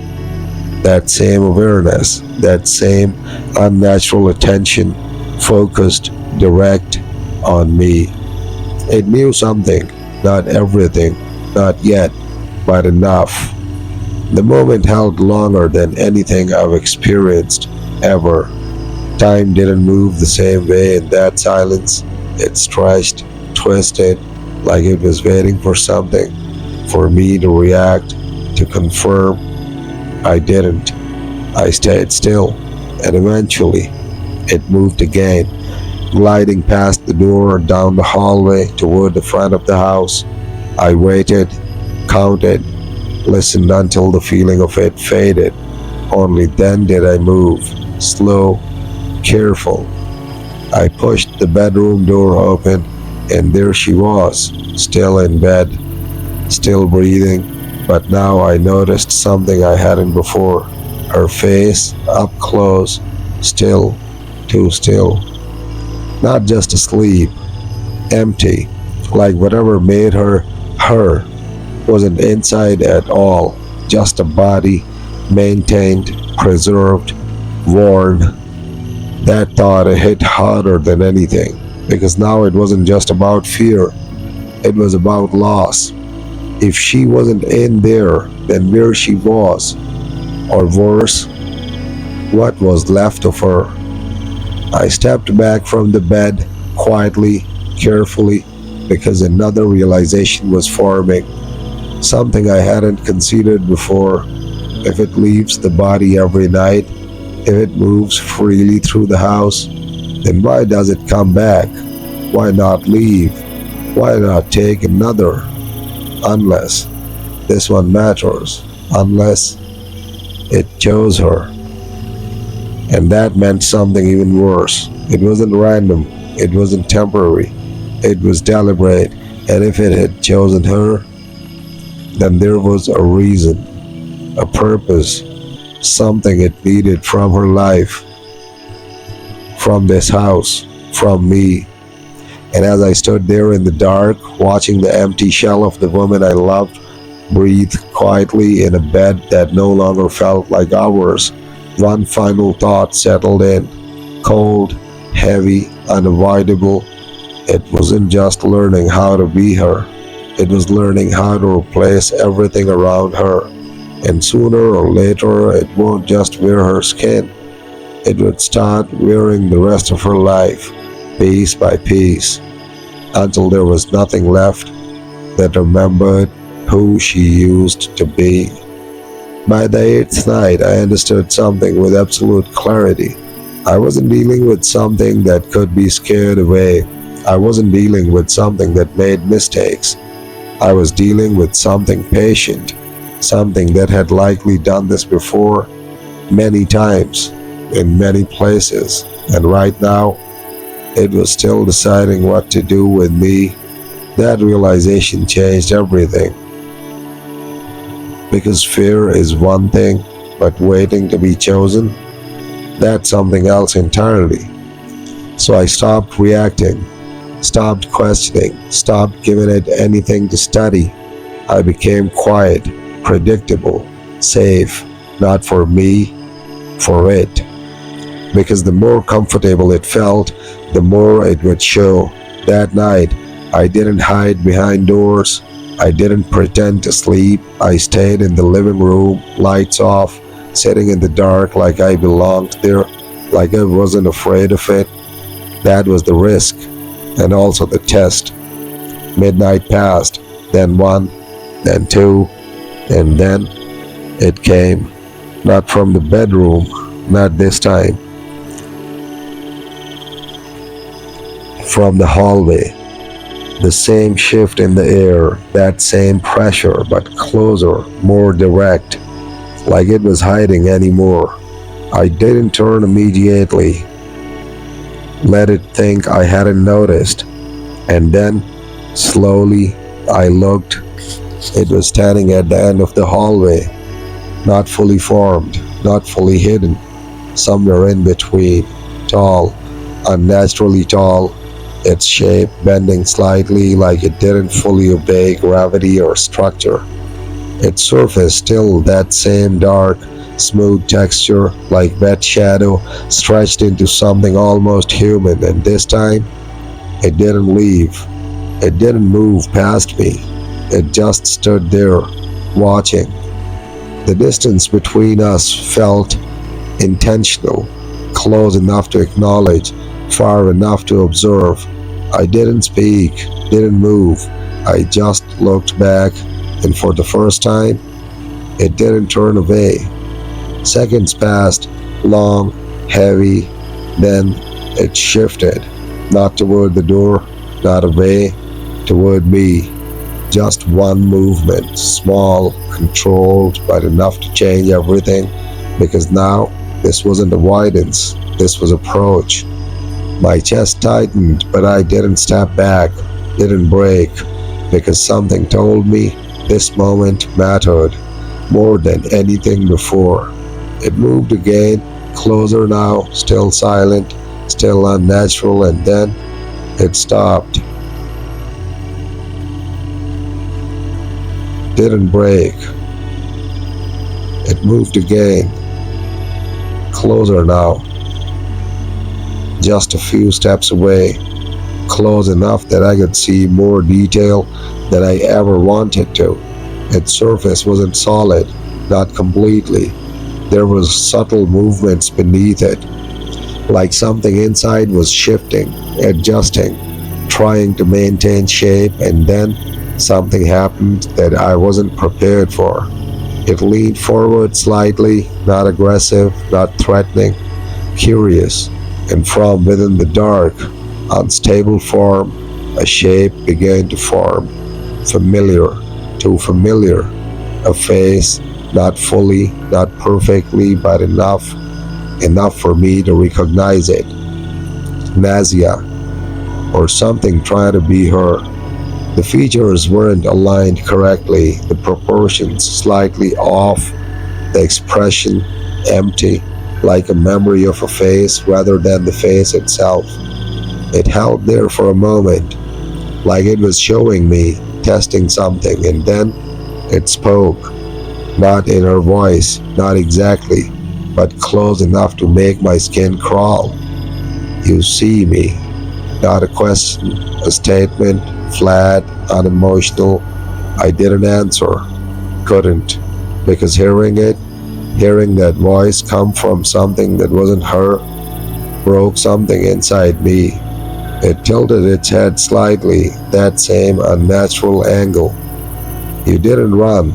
That same awareness, that same unnatural attention, focused, direct, on me. It knew something, not everything, not yet, but enough. The moment held longer than anything I've experienced, ever. Time didn't move the same way in that silence. It stretched, twisted, like it was waiting for something, for me to react, to confirm. I didn't. I stayed still, and eventually it moved again, gliding past the door down the hallway toward the front of the house. I waited, counted, listened until the feeling of it faded. Only then did I move, slow, careful. I pushed the bedroom door open, and there she was, still in bed, still breathing. But now I noticed something I hadn't before. Her face, up close, still, too still. Not just asleep, empty, like whatever made her her wasn't inside at all, just a body, maintained, preserved, worn. That thought hit harder than anything, because now it wasn't just about fear, it was about loss. If she wasn't in there, then where she was, or worse, what was left of her. I stepped back from the bed, quietly, carefully, because another realization was forming, something I hadn't considered before. If it leaves the body every night, if it moves freely through the house, then why does it come back? Why not leave? Why not take another? Unless this one matters, unless it chose her. And that meant something even worse. It wasn't random, it wasn't temporary, it was deliberate. And if it had chosen her, then there was a reason, a purpose, something it needed from her life, from this house, from me. And as I stood there in the dark, watching the empty shell of the woman I loved breathe quietly in a bed that no longer felt like ours, one final thought settled in, cold, heavy, unavoidable. It wasn't just learning how to be her, it was learning how to replace everything around her. And sooner or later, it won't just wear her skin, it would start wearing the rest of her life, piece by piece, until there was nothing left that remembered who she used to be. By the eighth night, I understood something with absolute clarity. I wasn't dealing with something that could be scared away. I wasn't dealing with something that made mistakes. I was dealing with something patient, something that had likely done this before, many times, in many places, and right now, it was still deciding what to do with me. That realization changed everything. Because fear is one thing, but waiting to be chosen, that's something else entirely. So I stopped reacting, stopped questioning, stopped giving it anything to study. I became quiet, predictable, safe, not for me, for it. Because the more comfortable it felt, the more it would show. That night, I didn't hide behind doors. I didn't pretend to sleep. I stayed in the living room, lights off, sitting in the dark like I belonged there, like I wasn't afraid of it. That was the risk, and also the test. Midnight passed, then one, then two, and then it came. Not from the bedroom, not this time. From the hallway. The same shift in the air, that same pressure, but closer, more direct, like it was hiding anymore. I didn't turn immediately, let it think I hadn't noticed, and then, slowly, I looked. It was standing at the end of the hallway, not fully formed, not fully hidden, somewhere in between, tall, unnaturally tall, its shape bending slightly like it didn't fully obey gravity or structure. Its surface still that same dark, smooth texture like wet shadow stretched into something almost human, and this time, it didn't leave. It didn't move past me. It just stood there, watching. The distance between us felt intentional, close enough to acknowledge, far enough to observe. I didn't speak, didn't move. I just looked back, and for the first time, it didn't turn away. Seconds passed, long, heavy. Then it shifted, not toward the door, not away, toward me. Just one movement, small, controlled, but enough to change everything, because now this wasn't avoidance, this was approach. My chest tightened, but I didn't step back, didn't break, because something told me this moment mattered more than anything before. It moved again, closer now, still silent, still unnatural, and then it stopped. Didn't break. It moved again, closer now, just a few steps away, close enough that I could see more detail than I ever wanted to. Its surface wasn't solid, not completely. There was subtle movements beneath it, like something inside was shifting, adjusting, trying to maintain shape, and then something happened that I wasn't prepared for. It leaned forward slightly, not aggressive, not threatening, curious, and from within the dark, unstable form, a shape began to form. Familiar, too familiar. A face, not fully, not perfectly, but enough for me to recognize it. Nazia, or something trying to be her. The features weren't aligned correctly, the proportions slightly off, the expression empty, like a memory of a face rather than the face itself. It held there for a moment, like it was showing me, testing something, and then it spoke. Not in her voice, not exactly, but close enough to make my skin crawl. You see me. Not a question, a statement, flat, unemotional. I didn't answer. Couldn't. Because hearing that voice come from something that wasn't her, broke something inside me. It tilted its head slightly, that same unnatural angle. You didn't run.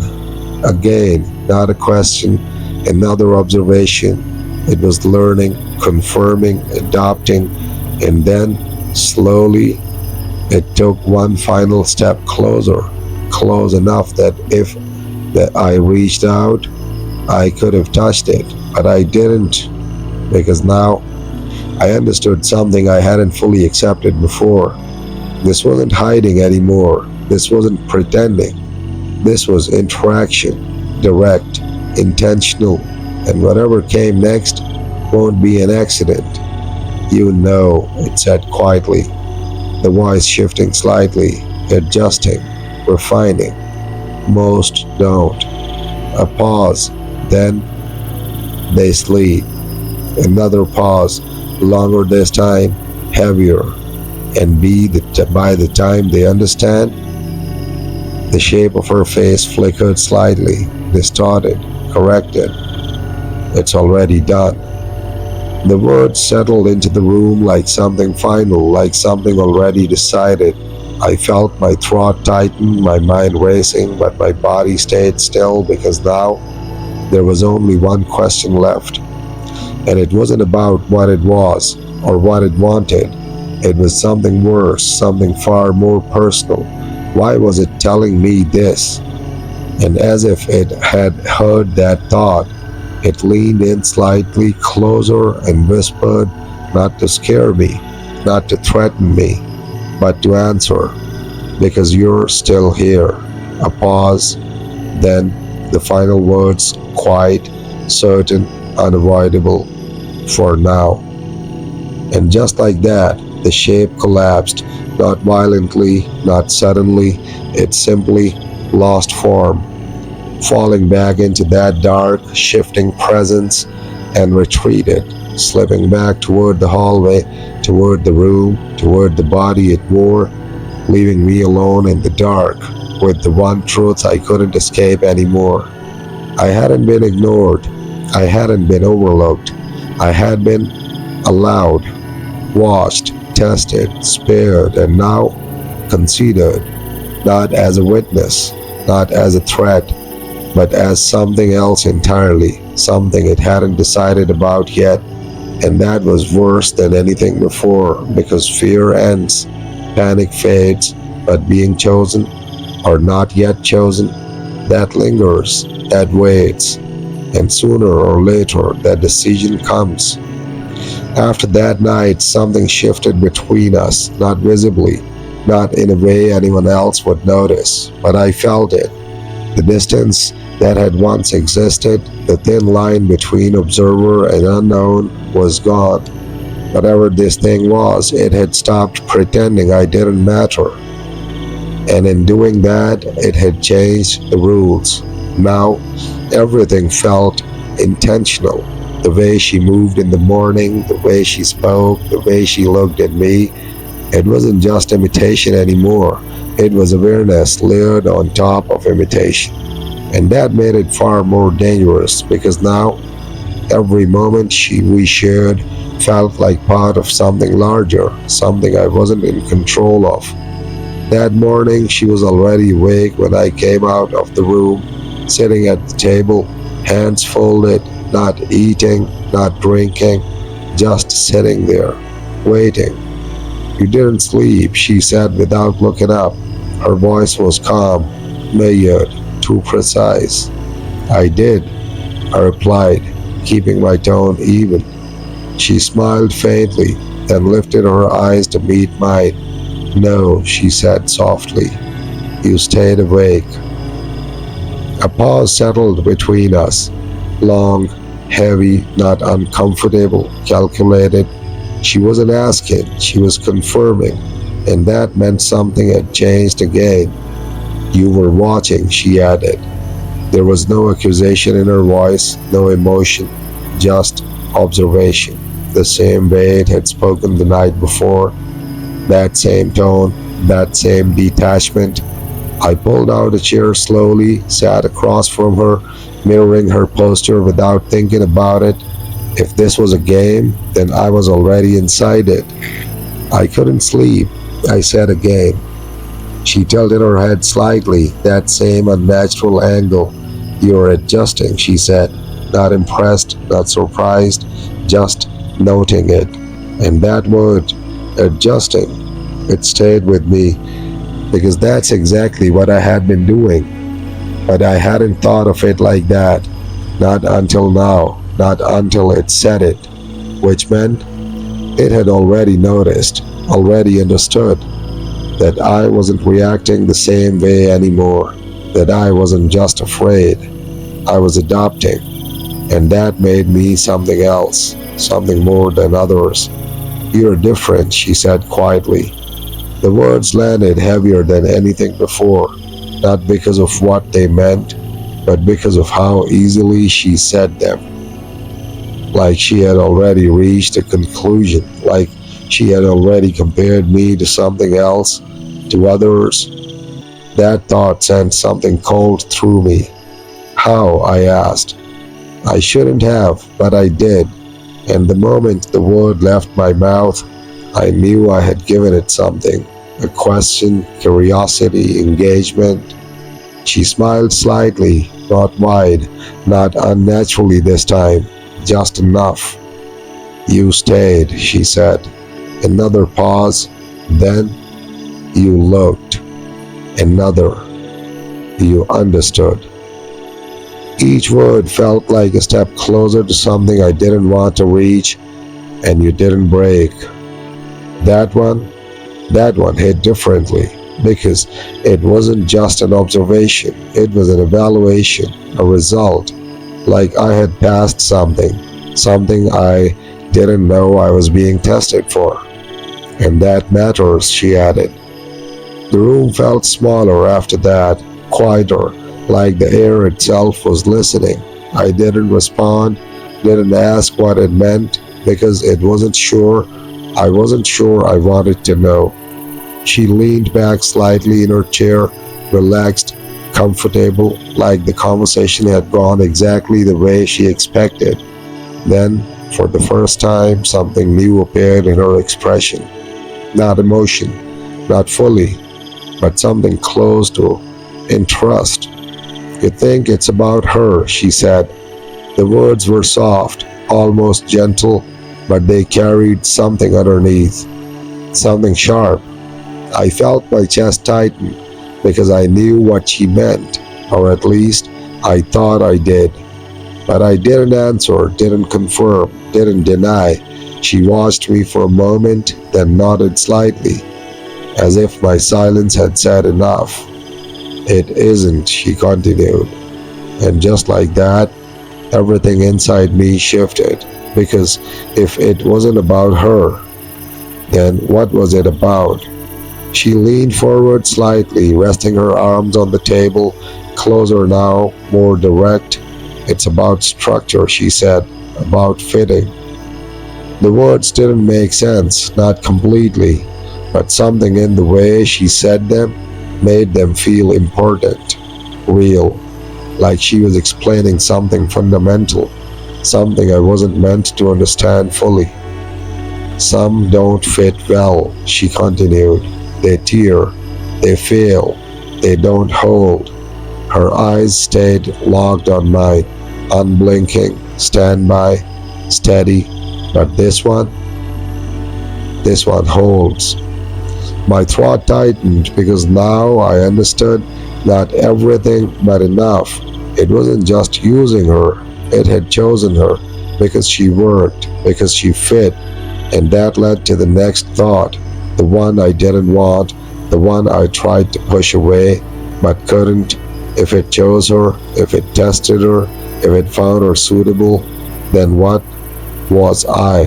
Again, not a question, another observation. It was learning, confirming, adopting, and then, slowly, it took one final step closer, close enough that if that I reached out, I could have touched it, but I didn't, because now I understood something I hadn't fully accepted before. This wasn't hiding anymore. This wasn't pretending. This was interaction, direct, intentional, and whatever came next won't be an accident. You know, it said quietly, the voice shifting slightly, adjusting, refining. Most don't. A pause, then they sleep. Another pause, longer this time, heavier, and by the time they understand, the shape of her face flickered slightly, distorted, corrected. It's already done. The words settled into the room like something final, like something already decided. I felt my throat tighten, my mind racing, but my body stayed still because now there was only one question left. And it wasn't about what it was or what it wanted. It was something worse, something far more personal. Why was it telling me this? And as if it had heard that thought, it leaned in slightly closer and whispered, not to scare me, not to threaten me, but to answer, because you're still here. A pause, then the final words, quiet, certain, unavoidable, for now. And just like that, the shape collapsed, not violently, not suddenly, it simply lost form, falling back into that dark, shifting presence, and retreated, slipping back toward the hallway, toward the room, toward the body it wore, leaving me alone in the dark with the one truth I couldn't escape anymore. I hadn't been ignored. I hadn't been overlooked. I had been allowed, watched, tested, spared, and now considered, not as a witness, not as a threat, but as something else entirely, something it hadn't decided about yet, And that was worse than anything before because fear ends, panic fades, but being chosen or not yet chosen, that lingers, that waits, and sooner or later that decision comes. After that night, something shifted between us, not visibly, not in a way anyone else would notice, but I felt it. The distance that had once existed, the thin line between observer and unknown, was gone. Whatever this thing was, it had stopped pretending I didn't matter. And in doing that, it had changed the rules. Now, everything felt intentional. The way she moved in the morning, the way she spoke, the way she looked at me, it wasn't just imitation anymore. It was awareness layered on top of imitation. And that made it far more dangerous because now every moment we shared felt like part of something larger, something I wasn't in control of. That morning, she was already awake when I came out of the room, sitting at the table, hands folded, not eating, not drinking, just sitting there, waiting. You didn't sleep, she said without looking up. Her voice was calm, measured, too precise. I did, I replied, keeping my tone even. She smiled faintly, then lifted her eyes to meet mine. No, she said softly. You stayed awake. A pause settled between us. Long, heavy, not uncomfortable, calculated. She wasn't asking, she was confirming, and that meant something had changed again. You were watching, she added. There was no accusation in her voice, no emotion, just observation. The same way it had spoken the night before, that same tone, that same detachment. I pulled out a chair slowly, sat across from her, mirroring her posture without thinking about it. If this was a game, then I was already inside it. I couldn't sleep, I said again. She tilted her head slightly, that same unnatural angle. You're adjusting, she said, not impressed, not surprised, just noting it. And that word, adjusting, it stayed with me because that's exactly what I had been doing. But I hadn't thought of it like that. Not until now, not until it said it, which meant it had already noticed, already understood that I wasn't reacting the same way anymore, that I wasn't just afraid, I was adopting, and that made me something else, something more than others. You're different, she said quietly. The words landed heavier than anything before, not because of what they meant, but because of how easily she said them. Like she had already reached a conclusion, like she had already compared me to something else, to others. That thought sent something cold through me. How? I asked. I shouldn't have, but I did. And the moment the word left my mouth, I knew I had given it something. A question, curiosity, engagement. She smiled slightly, not wide, not unnaturally this time, just enough. You stayed, she said. Another pause. Then you looked. Another. You understood. Each word felt like a step closer to something I didn't want to reach, and you didn't break. That one, that one hit differently because it wasn't just an observation, it was an evaluation, a result. Like I had passed something, something I didn't know I was being tested for. And that matters, she added. The room felt smaller after that, quieter, like the air itself was listening. I didn't respond, didn't ask what it meant, because it wasn't sure. I wasn't sure I wanted to know. She leaned back slightly in her chair, relaxed, comfortable, like the conversation had gone exactly the way she expected. Then, for the first time, something new appeared in her expression. Not emotion, not fully, but something close to interest. You think it's about her, she said. The words were soft, almost gentle, but they carried something underneath, something sharp. I felt my chest tighten because I knew what she meant, or at least I thought I did. But I didn't answer, didn't confirm, didn't deny. She watched me for a moment, then nodded slightly, as if my silence had said enough. It isn't, she continued. And just like that, everything inside me shifted. Because if it wasn't about her, then what was it about? She leaned forward slightly, resting her arms on the table, closer now, more direct. It's about structure, she said, about fitting. The words didn't make sense, not completely, but something in the way she said them made them feel important, real, like she was explaining something fundamental, something I wasn't meant to understand fully. Some don't fit well, she continued. They tear, they fail, they don't hold. Her eyes stayed locked on mine, unblinking, standby, steady. But this one holds. My throat tightened because now I understood not everything but enough. It wasn't just using her, it had chosen her because she worked, because she fit, and that led to the next thought, the one I didn't want, the one I tried to push away but couldn't. If it chose her, if it tested her, if it found her suitable, then what was I?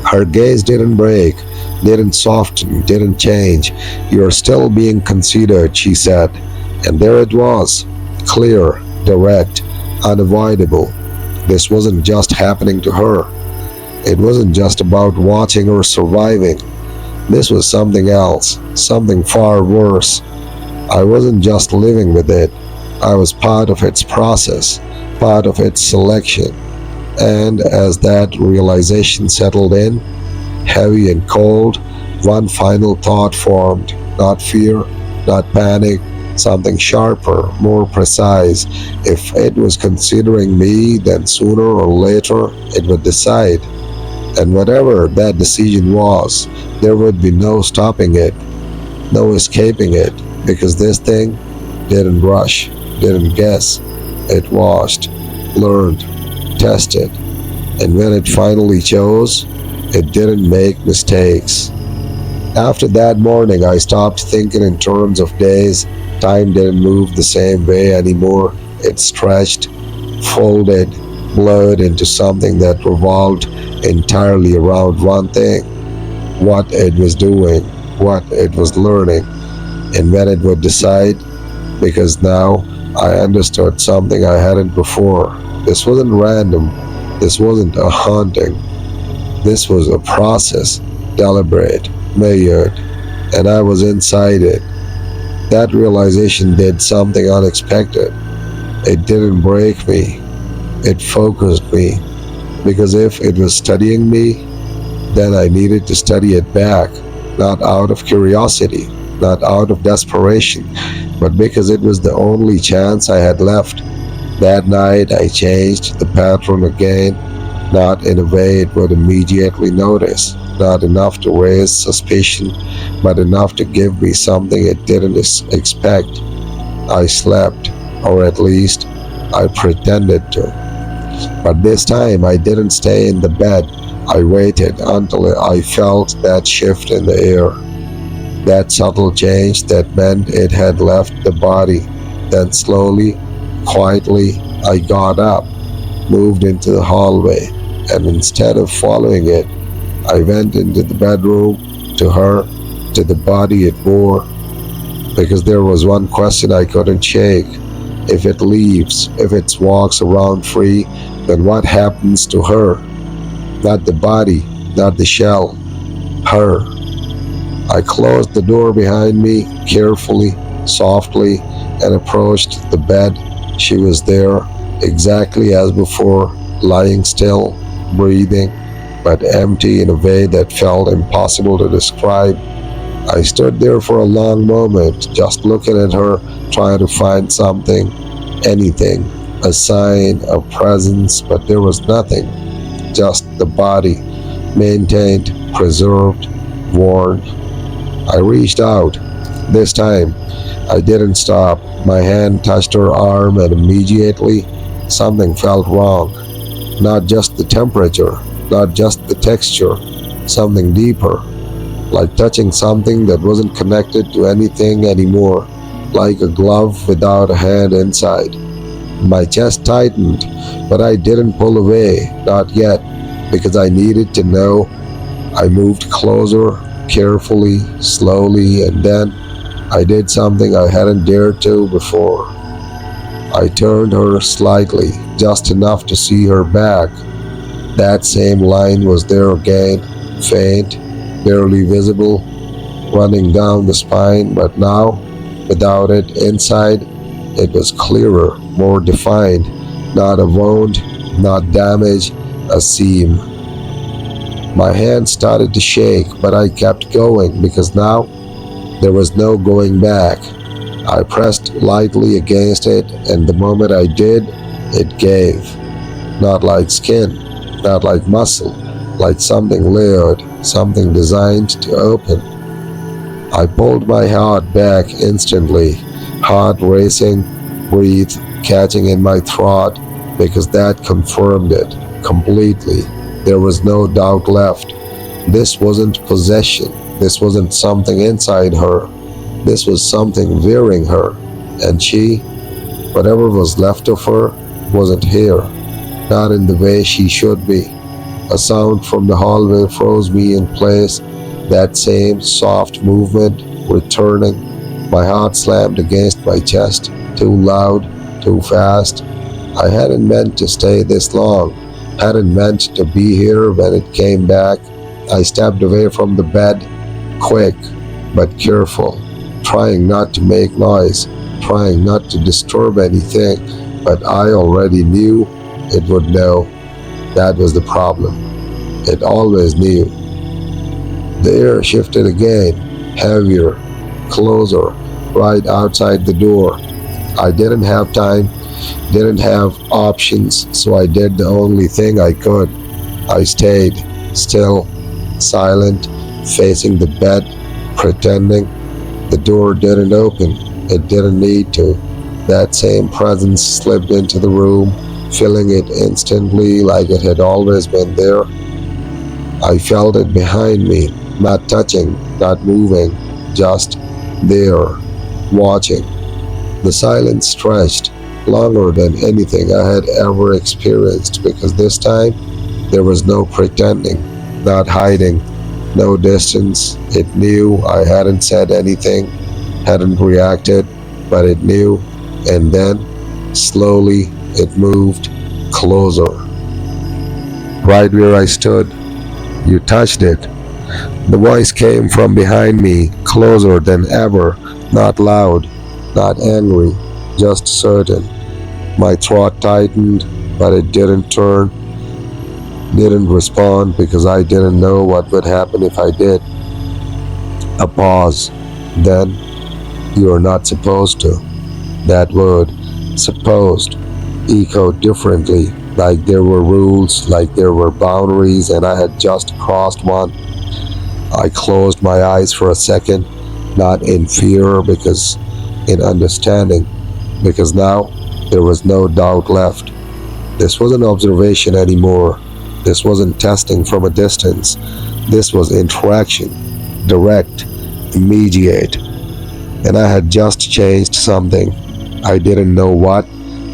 Her gaze didn't break, didn't soften, didn't change. You're still being considered, she said. And there it was, clear, direct, unavoidable. This wasn't just happening to her. It wasn't just about watching her surviving. This was something else, something far worse. I wasn't just living with it. I was part of its process, part of its selection. And as that realization settled in, heavy and cold, one final thought formed. Not fear, not panic, something sharper, more precise. If it was considering me, then sooner or later it would decide. And whatever that decision was, there would be no stopping it, no escaping it, because this thing didn't rush, didn't guess. It watched, learned, tested, and when it finally chose, it didn't make mistakes. After that morning, I stopped thinking in terms of days. Time didn't move the same way anymore. It stretched, folded, blurred into something that revolved entirely around one thing, what it was doing, what it was learning, and when it would decide, because now I understood something I hadn't before. This wasn't random, this wasn't a haunting, this was a process, deliberate, measured, and I was inside it. That realization did something unexpected. It didn't break me, it focused me, because if it was studying me, then I needed to study it back, not out of curiosity, not out of desperation, but because it was the only chance I had left. That night I changed the pattern again, not in a way it would immediately notice, not enough to raise suspicion, but enough to give me something it didn't expect. I slept, or at least I pretended to. But this time I didn't stay in the bed. I waited until I felt that shift in the air, that subtle change that meant it had left the body. Then slowly, quietly, I got up, moved into the hallway, and instead of following it, I went into the bedroom, to her, to the body it bore, because there was one question I couldn't shake. If it leaves, if it walks around free, then what happens to her? Not the body, not the shell, her. I closed the door behind me carefully, softly, and approached the bed. She was there, exactly as before, lying still, breathing, but empty in a way that felt impossible to describe. I stood there for a long moment, just looking at her, trying to find something, anything, a sign, a presence, but there was nothing. just the body, maintained, preserved, worn. I reached out. This time, I didn't stop. My hand touched her arm, and immediately something felt wrong. Not just the temperature, not just the texture, something deeper, like touching something that wasn't connected to anything anymore, like a glove without a hand inside. My chest tightened, but I didn't pull away, not yet, because I needed to know. I moved closer, carefully, slowly, and then I did something I hadn't dared to before. I turned her slightly, just enough to see her back. That same line was there again, faint, barely visible, running down the spine, but now, without it inside, it was clearer, more defined. Not a wound, not damage, a seam. My hand started to shake, but I kept going because now there was no going back. I pressed lightly against it, and the moment I did, it gave. Not like skin, not like muscle, like something layered, something designed to open. I pulled my heart back instantly, heart racing, breath catching in my throat, because that confirmed it completely. There was no doubt left. This wasn't possession. This wasn't something inside her. This was something wearing her. And she, whatever was left of her, wasn't here. Not in the way she should be. A sound from the hallway froze me in place. That same soft movement returning. My heart slammed against my chest. Too loud, too fast. I hadn't meant to stay this long. Hadn't meant to be here when it came back. I stepped away from the bed, quick but careful, trying not to make noise, trying not to disturb anything, but I already knew it would know. That was the problem. It always knew. The air shifted again, heavier, closer, right outside the door. I didn't have time, didn't have options, so I did the only thing I could. I stayed, still, silent, facing the bed, pretending. The door didn't open. It didn't need to. That same presence slipped into the room, filling it instantly like it had always been there. I felt it behind me, not touching, not moving, just there, watching. The silence stretched, longer than anything I had ever experienced, because this time there was no pretending, not hiding, no distance. It knew I hadn't said anything, hadn't reacted, but it knew, and then, slowly, it moved closer. Right where I stood, you touched it. The voice came from behind me, closer than ever, not loud, not angry, just certain. My throat tightened, but it didn't turn, didn't respond, because I didn't know what would happen if I did. A pause. Then, "You're not supposed to." That word, supposed, echoed differently, like there were rules, like there were boundaries, and I had just crossed one. I closed my eyes for a second, not in fear, because in understanding, because now there was no doubt left. This wasn't observation anymore. This wasn't testing from a distance. This was interaction, direct, immediate. And I had just changed something. I didn't know what,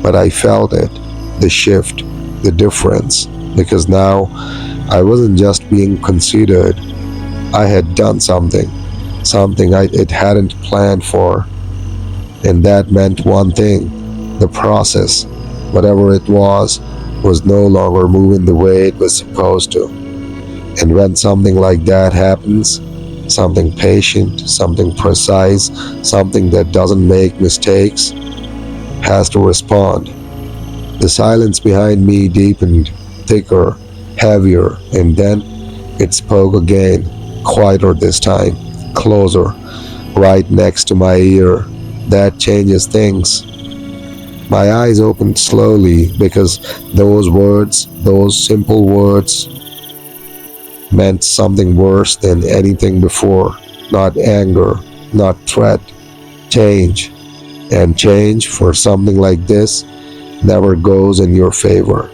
but I felt it, the shift, the difference, because now I wasn't just being considered. I had done something, it hadn't planned for. And that meant one thing: the process, whatever it was no longer moving the way it was supposed to. And when something like that happens, something patient, something precise, something that doesn't make mistakes, has to respond. The silence behind me deepened, thicker, heavier, and then it spoke again, quieter this time, closer, right next to my ear. That changes things. My eyes opened slowly because those simple words, meant something worse than anything before. Not anger, not threat, change. And change for something like this never goes in your favor.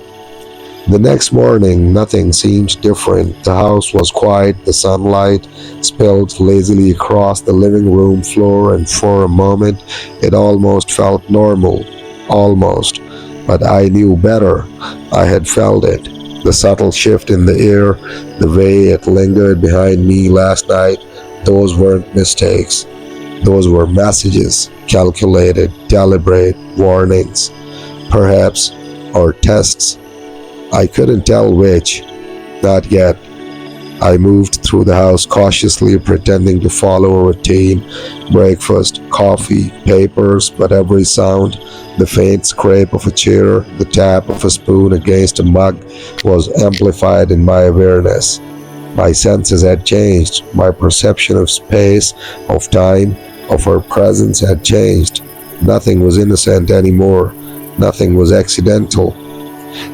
The next morning, nothing seemed different. The house was quiet, the sunlight spilled lazily across the living room floor, and for a moment it almost felt normal. Almost. But I knew better. I had felt it. The subtle shift in the air, the way it lingered behind me last night, those weren't mistakes. Those were messages, calculated, deliberate, warnings, perhaps, or tests. I couldn't tell which. Not yet. I moved through the house cautiously, pretending to follow a routine. Breakfast, coffee, papers, but every sound, the faint scrape of a chair, the tap of a spoon against a mug, was amplified in my awareness. My senses had changed. My perception of space, of time, of her presence had changed. Nothing was innocent anymore. Nothing was accidental.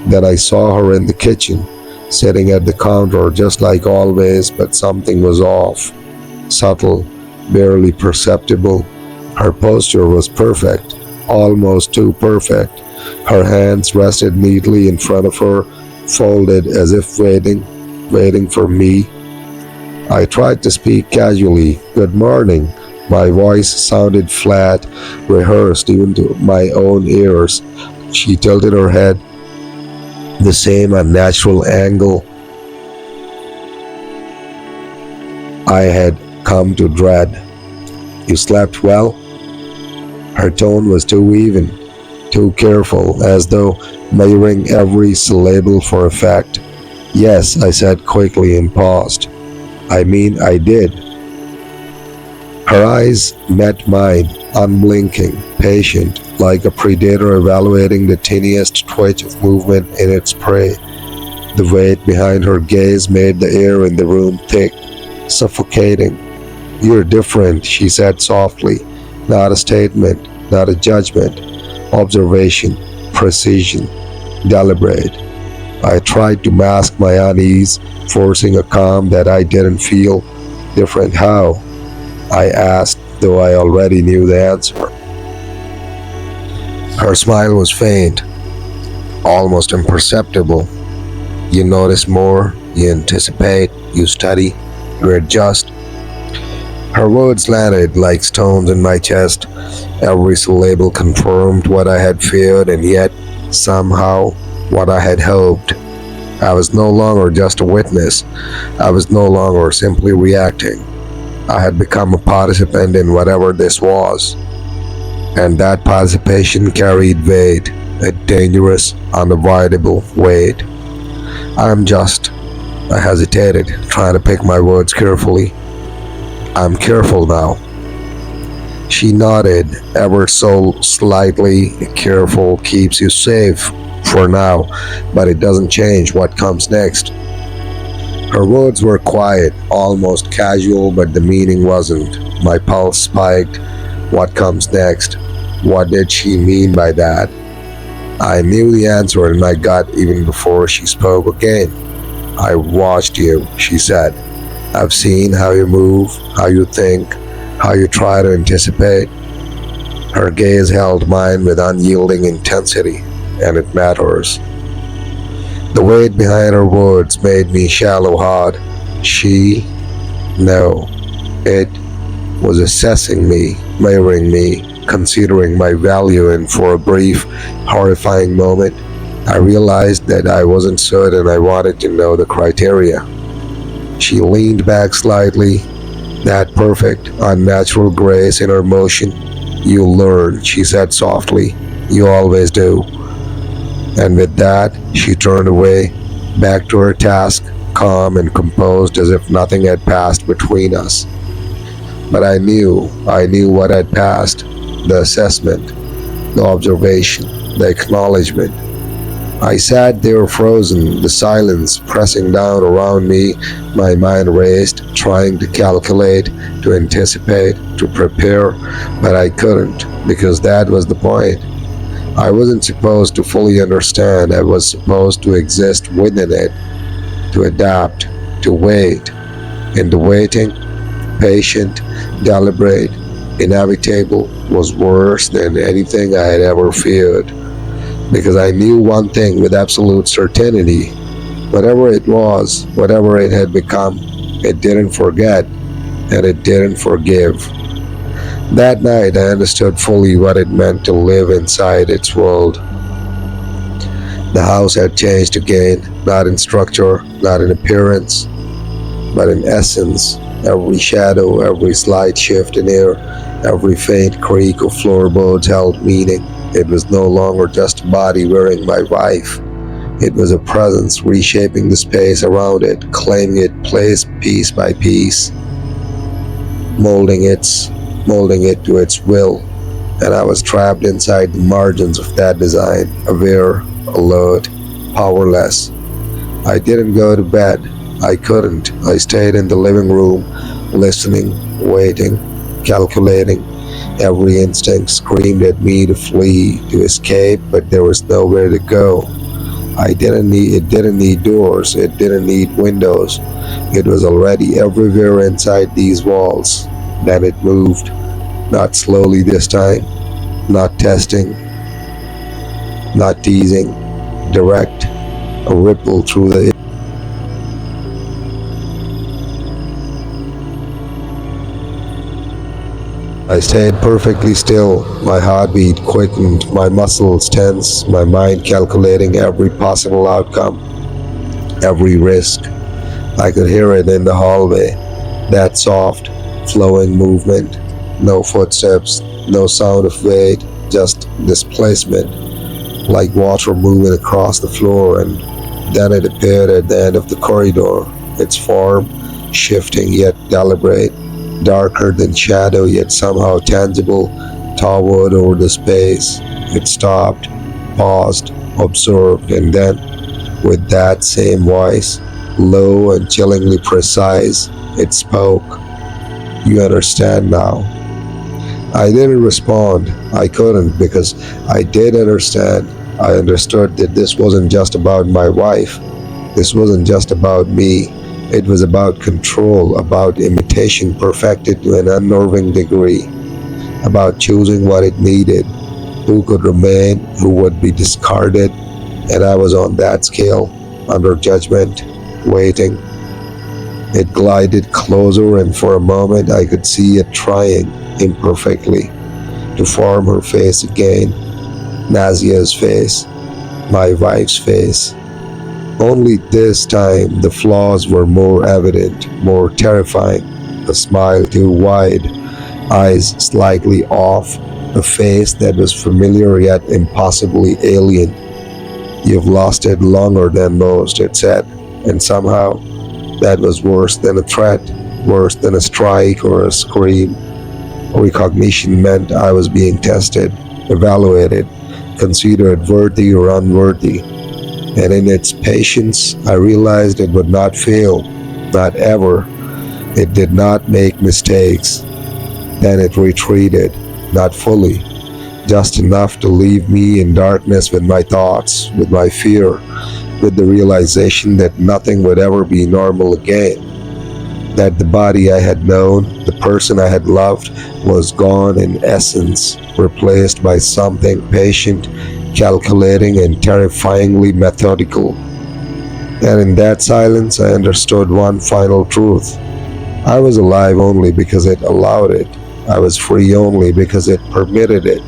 Then I saw her in the kitchen, sitting at the counter just like always, but something was off. Subtle, barely perceptible. Her posture was perfect, almost too perfect. Her hands rested neatly in front of her, folded as if waiting for me. I tried to speak casually. "Good morning." My voice sounded flat, rehearsed even to my own ears. She tilted her head, the same unnatural angle I had come to dread. "You slept well?" Her tone was too even, too careful, as though measuring every syllable for effect. "Yes," I said quickly and paused. "I mean, I did." Her eyes met mine, unblinking, patient, like a predator evaluating the tiniest twitch of movement in its prey. The weight behind her gaze made the air in the room thick, suffocating. "You're different," she said softly. Not a statement, not a judgment. Observation, precision, deliberate. I tried to mask my unease, forcing a calm that I didn't feel. "Different how?" I asked, though I already knew the answer. Her smile was faint, almost imperceptible. "You notice more, you anticipate, you study, you adjust." Her words landed like stones in my chest. Every syllable confirmed what I had feared, and yet, somehow, what I had hoped. I was no longer just a witness. I was no longer simply reacting. I had become a participant in whatever this was. And that participation carried weight, a dangerous, unavoidable weight. I hesitated, trying to pick my words carefully. "I'm careful now." She nodded, ever so slightly. "Careful keeps you safe for now, but it doesn't change what comes next." Her words were quiet, almost casual, but the meaning wasn't. My pulse spiked. What comes next? What did she mean by that? I knew the answer in my gut even before she spoke again. "I watched you," she said. "I've seen how you move, how you think, how you try to anticipate." Her gaze held mine with unyielding intensity, and it matters. The weight behind her words made me shallow-hearted. No, it was assessing me, measuring me, considering my value, and for a brief, horrifying moment, I realized that I wasn't certain I wanted to know the criteria. She leaned back slightly, that perfect, unnatural grace in her motion. "You'll learn," she said softly. "You always do." And with that, she turned away, back to her task, calm and composed as if nothing had passed between us. But I knew what had passed. The assessment, the observation, the acknowledgement. I sat there frozen, the silence pressing down around me. My mind raced, trying to calculate, to anticipate, to prepare, but I couldn't, because that was the point. I wasn't supposed to fully understand, I was supposed to exist within it, to adapt, to wait. And the waiting, patient, deliberate, inevitable, was worse than anything I had ever feared. Because I knew one thing with absolute certainty: whatever it was, whatever it had become, it didn't forget and it didn't forgive. That night, I understood fully what it meant to live inside its world. The house had changed again, not in structure, not in appearance, but in essence. Every shadow, every slight shift in air, every faint creak of floorboards held meaning. It was no longer just a body wearing my wife. It was a presence reshaping the space around it, claiming it place piece by piece, molding its molding it to its will. And I was trapped inside the margins of that design, aware, alert, powerless. I didn't go to bed. I couldn't. I stayed in the living room, listening, waiting, calculating. Every instinct screamed at me to flee, to escape, but there was nowhere to go. It didn't need doors, it didn't need windows. It was already everywhere inside these walls. Then it moved, not slowly this time, not testing, not teasing, direct, a ripple through the. I stayed perfectly still, my heartbeat quickened, my muscles tense, my mind calculating every possible outcome, every risk. I could hear it in the hallway, that soft, flowing movement. No footsteps, no sound of weight, just displacement, like water moving across the floor, and then it appeared at the end of the corridor, its form shifting yet deliberate, darker than shadow yet somehow tangible, towered over the space. It stopped, paused, observed, and then, with that same voice, low and chillingly precise, it spoke. "You understand now." I didn't respond. I couldn't, because I did understand. I understood that this wasn't just about my wife. This wasn't just about me. It was about control, about imitation perfected to an unnerving degree, about choosing what it needed, who could remain, who would be discarded, and I was on that scale, under judgment, waiting. It glided closer, and for a moment I could see it trying, imperfectly, to form her face again, Nazia's face, my wife's face. Only this time the flaws were more evident, more terrifying. A smile too wide, eyes slightly off, a face that was familiar yet impossibly alien. "You've lasted longer than most," it said, and somehow that was worse than a threat, worse than a strike or a scream. Recognition meant I was being tested, evaluated, considered worthy or unworthy. And in its patience, I realized it would not fail, not ever. It did not make mistakes. Then it retreated, not fully, just enough to leave me in darkness with my thoughts, with my fear, with the realization that nothing would ever be normal again. That the body I had known, the person I had loved, was gone in essence, replaced by something patient, calculating, and terrifyingly methodical. And in that silence, I understood one final truth. I was alive only because it allowed it. I was free only because it permitted it.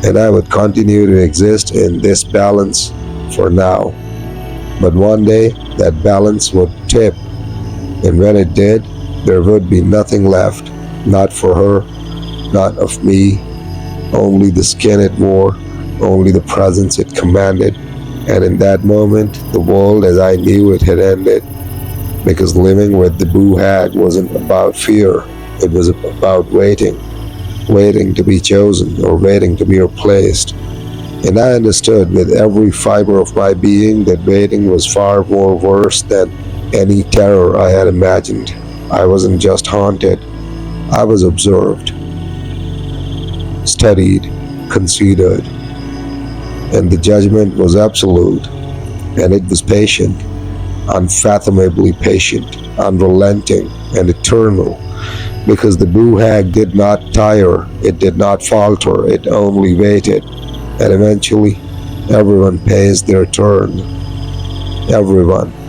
And I would continue to exist in this balance for now. But one day, that balance would tip. And when it did, there would be nothing left. Not for her, not of me. Only the skin it wore, only the presence it commanded. And in that moment, the world as I knew it had ended. Because living with the Boo Hag wasn't about fear. It was about waiting. Waiting to be chosen or waiting to be replaced. And I understood with every fiber of my being that waiting was far more worse than any terror I had imagined. I wasn't just haunted. I was observed, studied, considered. and the judgment was absolute, and it was patient, unfathomably patient, unrelenting, and eternal, because the Boo Hag did not tire, it did not falter, it only waited, and eventually everyone pays their turn. Everyone.